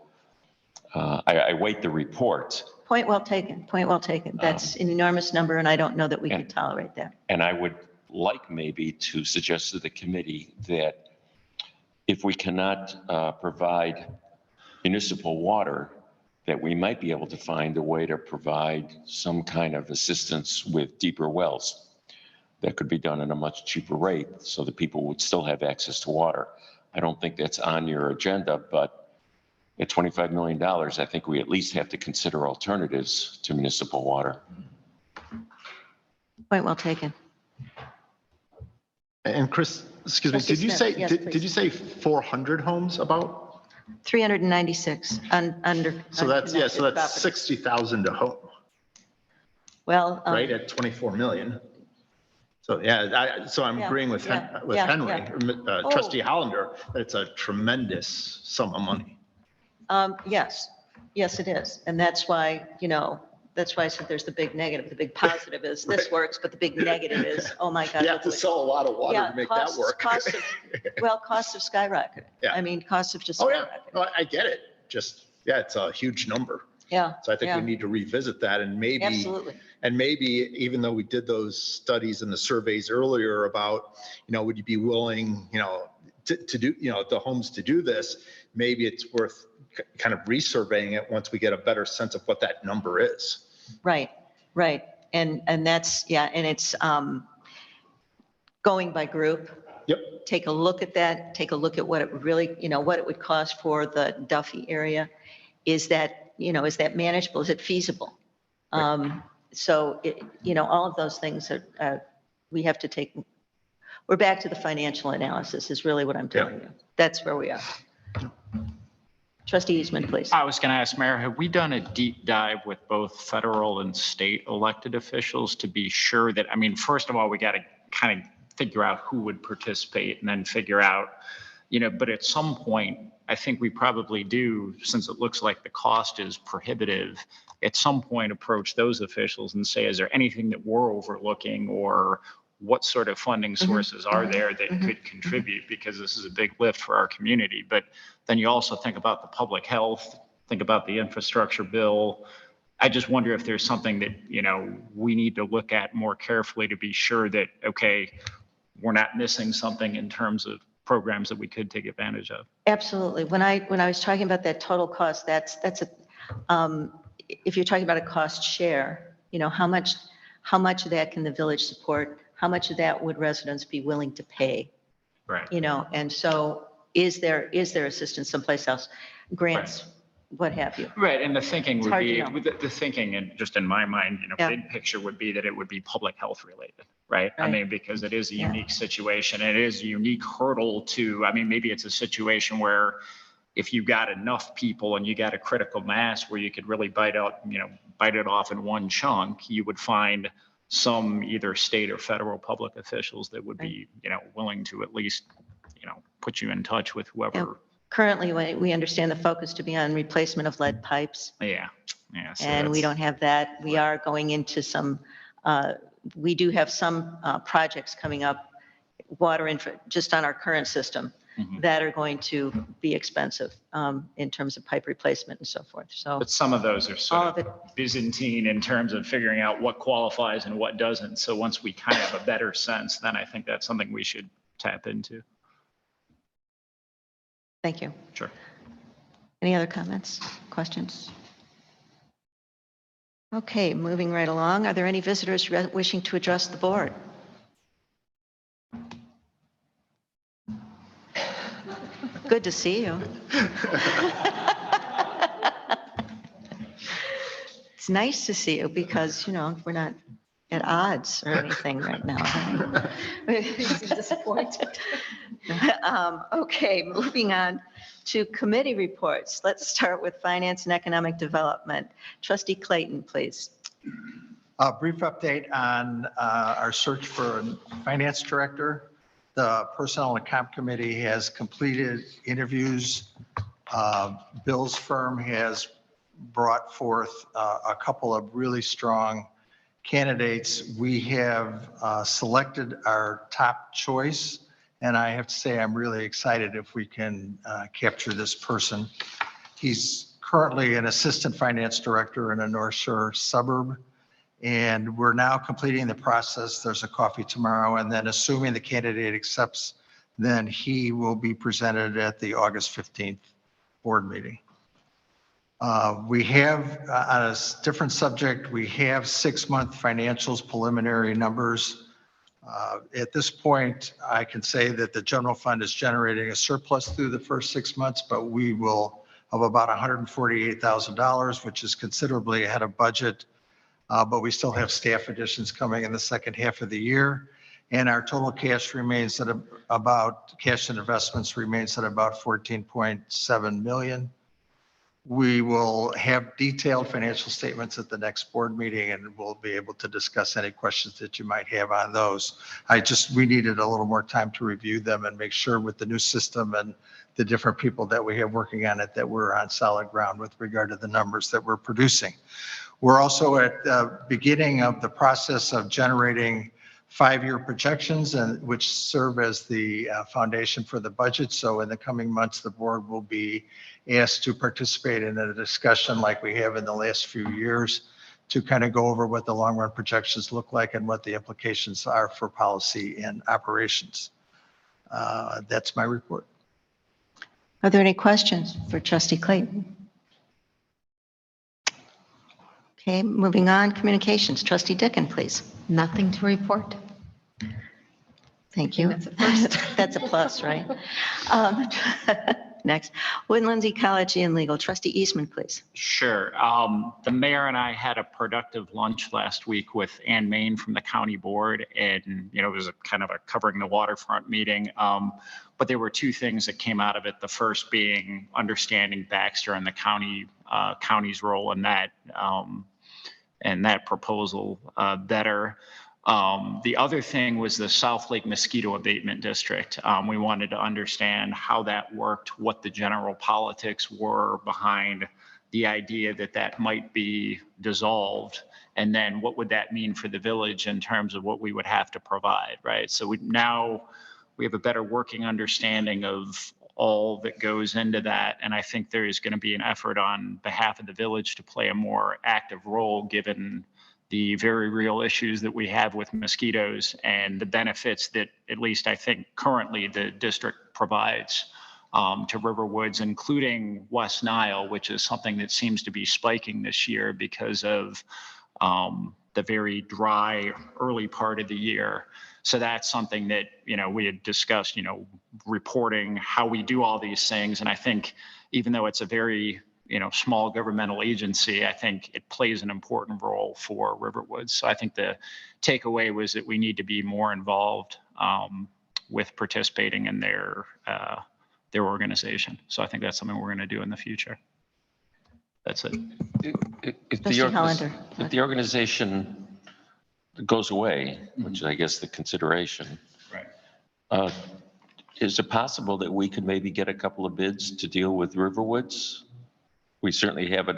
I wait the report. Point well taken. Point well taken. That's an enormous number, and I don't know that we can tolerate that. And I would like maybe to suggest to the committee that if we cannot provide municipal water, that we might be able to find a way to provide some kind of assistance with deeper wells. That could be done at a much cheaper rate so that people would still have access to water. I don't think that's on your agenda, but at $25 million, I think we at least have to consider alternatives to municipal water. Point well taken. And Chris, excuse me, Trustee did you Smith, say, yes, did you say 400 homes about? 396 under. So that's, yeah, so unconnected that's property. 60,000 a home, Well, right, at 24 million. So, yeah, so I'm Yeah, agreeing with yeah, Henry, Oh. Trustee Hollander, that it's a tremendous sum of money. Yes, it is. And that's why, that's why I said there's the big negative. The big positive is this Right. works, but the big negative is, oh my God. You have to sell a lot of water Yeah, to make that costs- work. costs have skyrocketed. Yeah. I mean, costs have just Oh, yeah, skyrocketed. no, I get it. Just, yeah, it's a huge number. Yeah. So I think yeah, we need to revisit that and maybe. Absolutely. And maybe even though we did those studies and the surveys earlier about, would you be willing, to do, the homes to do this, maybe it's worth kind of resurveying it once we get a better sense of what that number is. Right. And that's, and it's going by group. Yep. Take a look at that. Take a look at what it would really, what it would cost for the Duffy area. Is that manageable? Is it feasible? So, all of those things are, we have to take, we're back to the financial analysis is really what I'm telling you. That's where we are. Trustee Eastman, please. I was going to ask, Mayor, have we done a deep dive with both federal and state elected officials to be sure that, first of all, we got to kind of figure out who would participate and then figure out, but at some point, I think we probably do, since it looks like the cost is prohibitive, at some point approach those officials and say, is there anything that we're overlooking or what sort of funding sources are there that could contribute? Because this is a big lift for our community. But then you also think about the public health, think about the infrastructure bill. I just wonder if there's something that, we need to look at more carefully to be sure that, okay, we're not missing something in terms of programs that we could take advantage of. Absolutely. When I was talking about that total cost, that's if you're talking about a cost share, how much of that can the village support? How much of that would residents be willing to pay? Right. And so is there assistance someplace else? Grants, what have you? Right, and the thinking It's would hard to be, know. the thinking, and just in my mind, Yeah. big picture would be that it would be public health related, right? I Right. mean, because it is a Yeah. unique situation, it is a unique hurdle to, I mean, maybe it's a situation where if you got enough people and you got a critical mass where you could really bite it off in one chunk, you would find some either state or federal public officials that would be, willing to at least, put you in touch with whoever. Currently, we understand the focus to be on replacement of lead pipes, Yeah. So and we that's- don't have that. We are going into some, we do have some projects coming up, water infra, just on our current system, Mhm. that are going to be expensive in terms of pipe replacement and so forth. So But some of those are all sort of of it, Byzantine in terms of figuring out what qualifies and what doesn't. So once we kind of have a better sense, then I think that's something we should tap into. thank you. Sure. Any other comments, questions? Okay, moving right along. Are there any visitors wishing to address the board? Good to see you. It's nice to see you because, we're not at odds or anything right now. Disappointed. Okay, moving on to committee reports. Let's start with Finance and Economic Development. Trustee Clayton, please. A brief update on our search for a finance director. The Personnel and Comp Committee has completed interviews. Bill's firm has brought forth a couple of really strong candidates. We have selected our top choice, and I have to say I'm really excited if we can capture this person. He's currently an assistant finance director in a North Shore suburb, and we're now completing the process. There's a coffee tomorrow, and then assuming the candidate accepts, then he will be presented at the August 15th board meeting. We have, on a different subject, we have 6-month financials preliminary numbers. At this point, I can say that the general fund is generating a surplus through the first 6 months, but we will have about $148,000, which is considerably ahead of budget. But we still have staff additions coming in the second half of the year. And our total cash remains at about, cash and investments remains at about 14.7 million. We will have detailed financial statements at the next board meeting, and we'll be able to discuss any questions that you might have on those. We needed a little more time to review them and make sure with the new system and the different people that we have working on it, that we're on solid ground with regard to the numbers that we're producing. We're also at the beginning of the process of generating 5-year projections, and which serve as the foundation for the budget. So in the coming months, the board will be asked to participate in a discussion like we have in the last few years to kind of go over what the long run projections look like and what the implications are for policy and operations. That's my report. Are there any questions for Trustee Clayton? Okay, moving on, communications. Trustee Dickon, please. Nothing to report. Thank you. That's a first. That's a plus, right? Next, Woodlands Ecology and Legal. Trustee Eastman, please. Sure. The mayor and I had a productive lunch last week with Ann Main from the county board, and it was a kind of a covering the waterfront meeting. But there were 2 things that came out of it. The first being understanding Baxter and the county's role in that proposal better. The other thing was the South Lake Mosquito Abatement District. We wanted to understand how that worked, what the general politics were behind the idea that that might be dissolved, and then what would that mean for the village in terms of what we would have to provide, right? So now we have a better working understanding of all that goes into that, and I think there is going to be an effort on behalf of the village to play a more active role given the very real issues that we have with mosquitoes and the benefits that, at least I think currently, the district provides to Riverwoods, including West Nile, which is something that seems to be spiking this year because of the very dry early part of the year. So that's something that, we had discussed, reporting how we do all these things. And I think even though it's a very, small governmental agency, I think it plays an important role for Riverwoods. So I think the takeaway was that we need to be more involved with participating in their organization. So I think that's something we're going to do in the future. That's it. If Trustee Hollander. if the organization goes away, which I guess the consideration, Right. Is it possible that we could maybe get a couple of bids to deal with Riverwoods? We certainly have it,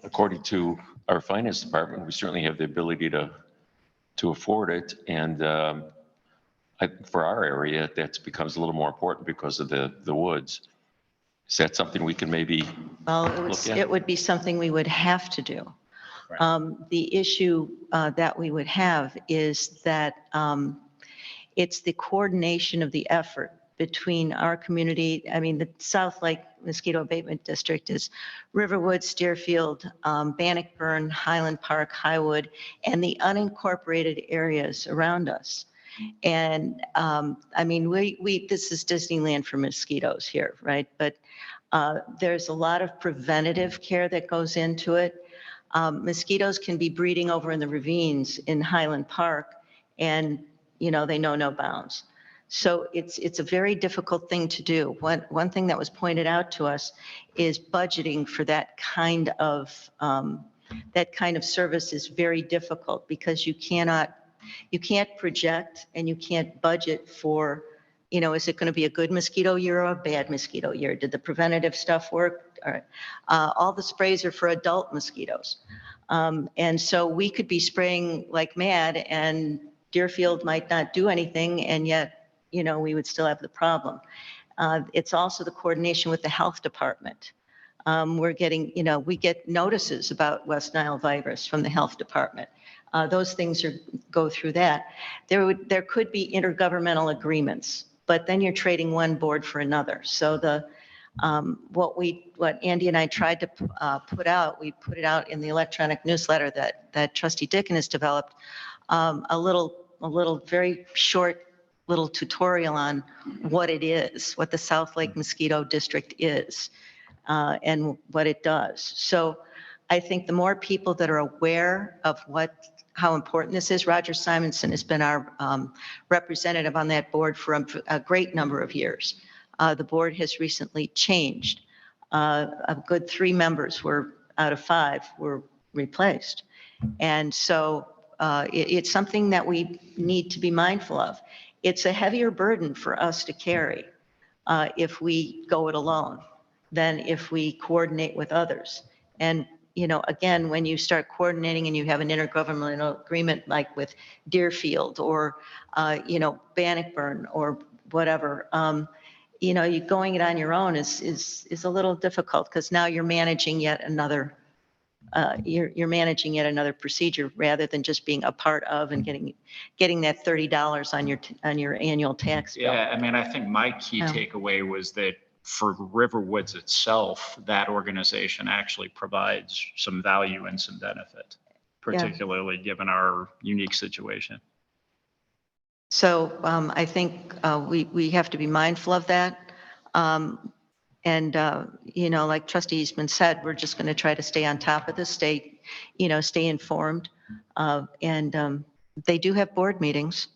according to our finance department, we certainly have the ability to afford it. And for our area, that becomes a little more important because of the woods. Is that something we can maybe Well, look at? it would be something we would have to do. Right. The issue that we would have is that it's the coordination of the effort between our community. I mean, the South Lake Mosquito Abatement District is Riverwoods, Deerfield, Bannockburn, Highland Park, Highwood, and the unincorporated areas around us. And I mean, this is Disneyland for mosquitoes here, right? But there's a lot of preventative care that goes into it. Mosquitoes can be breeding over in the ravines in Highland Park, and they know no bounds. So it's a very difficult thing to do. One thing that was pointed out to us is budgeting for that kind of service is very difficult because you can't project and you can't budget for, is it going to be a good mosquito year or a bad mosquito year? Did the preventative stuff work? All the sprays are for adult mosquitoes. And so we could be spraying like mad and Deerfield might not do anything, and yet, we would still have the problem. It's also the coordination with the health department. We're getting, we get notices about West Nile virus from the health department. Those things go through that. There could be intergovernmental agreements, but then you're trading one board for another. So what Andy and I tried to put out, we put it out in the electronic newsletter that Trustee Dicken has developed, a little very short little tutorial on what it is, what the South Lake Mosquito District is, and what it does. So I think the more people that are aware of how important this is. Roger Simonson has been our representative on that board for a great number of years. The board has recently changed. A good 3 members out of 5 were replaced. And so it's something that we need to be mindful of. It's a heavier burden for us to carry if we go it alone than if we coordinate with others. And again, when you start coordinating and you have an intergovernmental agreement like with Deerfield or, Bannockburn or whatever, you going it on your own is a little difficult because now you're managing yet another, you're managing yet another procedure rather than just being a part of and getting that $30 on your annual tax bill. Yeah, I mean, I think my key takeaway was that for Riverwoods itself, that organization actually provides some value and some benefit, particularly given our unique situation. So I think we have to be mindful of that. Like Trustee Eastman said, we're just going to try to stay on top of the state, stay informed. And they do have board meetings.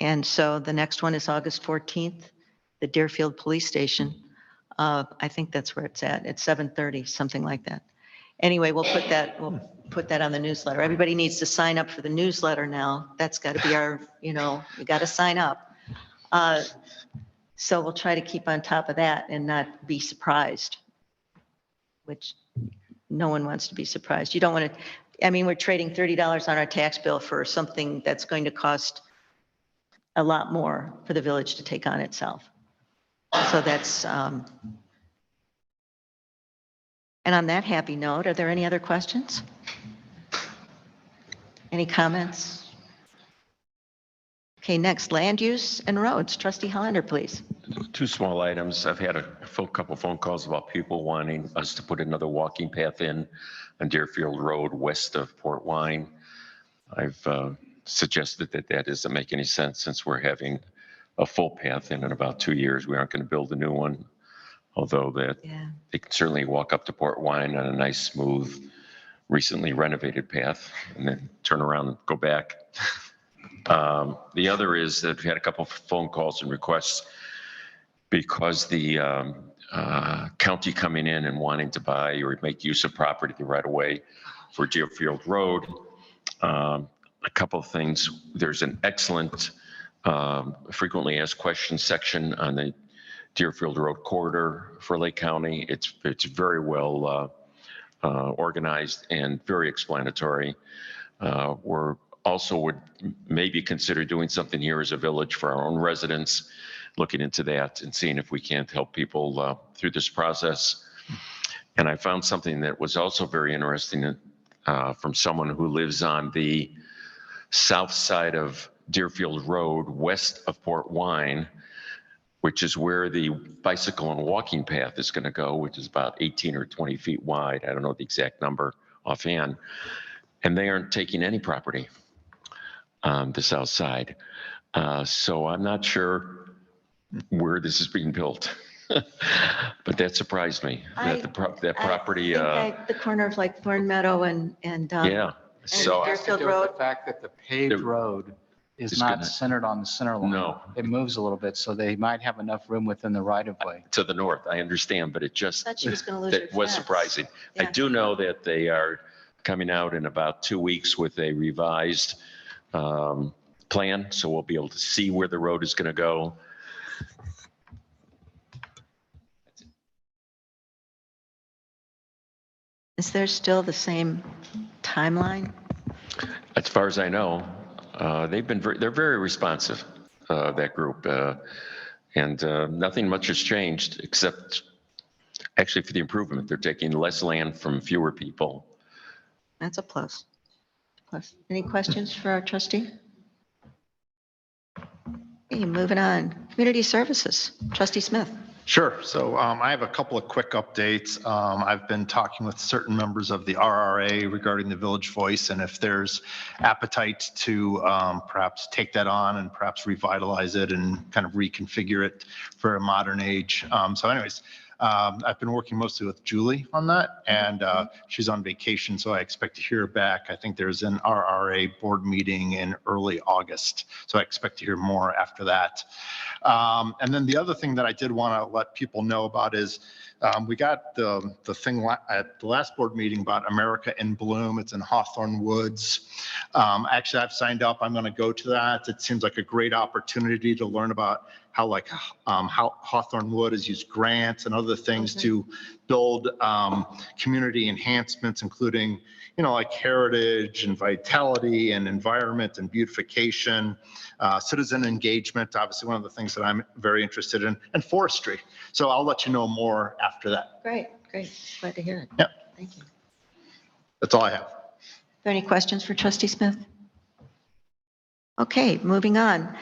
And so the next one is August 14th, the Deerfield Police Station. I think that's where it's at. It's 7:30, something like that. Anyway, we'll put that on the newsletter. Everybody needs to sign up for the newsletter now. That's got to be our, we got to sign up. So we'll try to keep on top of that and not be surprised, which no one wants to be surprised. You don't want to, we're trading $30 on our tax bill for something that's going to cost a lot more for the village to take on itself. So that's, and on that happy note, are there any other questions? Any comments? Okay, next, land use and roads. Trustee Hollander, please. Two small items. I've had a couple phone calls about people wanting us to put another walking path in on Deerfield Road west of Port Wine. I've suggested that that doesn't make any sense since we're having a full path in about 2 years. We aren't going to build a new one, although that Yeah. they can certainly walk up to Port Wine on a nice, smooth, recently renovated path and then turn around and go back. The other is that we had a couple of phone calls and requests because the county coming in and wanting to buy or make use of property right away for Deerfield Road. A couple of things. There's an excellent frequently asked questions section on the Deerfield Road corridor for Lake County. It's very well organized and very explanatory. We're also would maybe consider doing something here as a village for our own residents, looking into that and seeing if we can't help people through this process. And I found something that was also very interesting from someone who lives on the south side of Deerfield Road, west of Port Wine, which is where the bicycle and walking path is going to go, which is about 18 or 20 feet wide. I don't know the exact number offhand. And they aren't taking any property on the south side. So I'm not sure where this is being built. But that surprised me, that that property. The corner of like Thorn Meadow and Yeah. So Deerfield To do with Road. The fact that the paved The- road is It's not gonna- centered on the center line. No. It moves a little bit, so they might have enough room within the right of way. to the north, I understand, but it just, Thought she was going to lose her that was fence. surprising. I Yeah. do know that they are coming out in about 2 weeks with a revised plan, so we'll be able to see where the road is going to go. Is there still the same timeline? As far as I know, they're very responsive, that group. And nothing much has changed except actually for the improvement. They're taking less land from fewer people. That's a plus. Plus. Any questions for our trustee? Okay, moving on. Community services. Trustee Smith. Sure. So I have a couple of quick updates. I've been talking with certain members of the RRA regarding the Village Voice and if there's appetite to perhaps take that on and perhaps revitalize it and kind of reconfigure it for a modern age. So anyways, I've been working mostly with Julie on that and she's on vacation, so I expect to hear back. I think there's an RRA board meeting in early August, so I expect to hear more after that. And then the other thing that I did want to let people know about is we got the thing at the last board meeting about America in Bloom. It's in Hawthorne Woods. Actually, I've signed up. I'm going to go to that. It seems like a great opportunity to learn about how Hawthorne Wood has used grants and other things to build community enhancements, including, like heritage and vitality and environment and beautification, citizen engagement, obviously one of the things that I'm very interested in, and forestry. So I'll let you know more after that. Great, great. Glad to hear it. Yeah. Thank you. That's all I have. Are there any questions for Trustee Smith? Okay, moving on.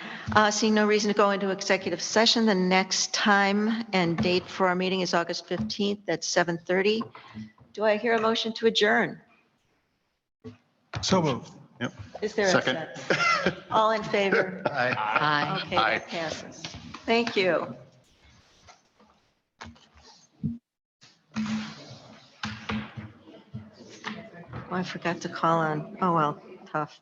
Seeing no reason to go into executive session, the next time and date for our meeting is August 15th at 7:30. Do I hear a motion to adjourn? So moved. Is there a Second. second? All in favor? Aye. Okay, that passes. Thank you. Oh, I forgot to call on, oh, well, tough.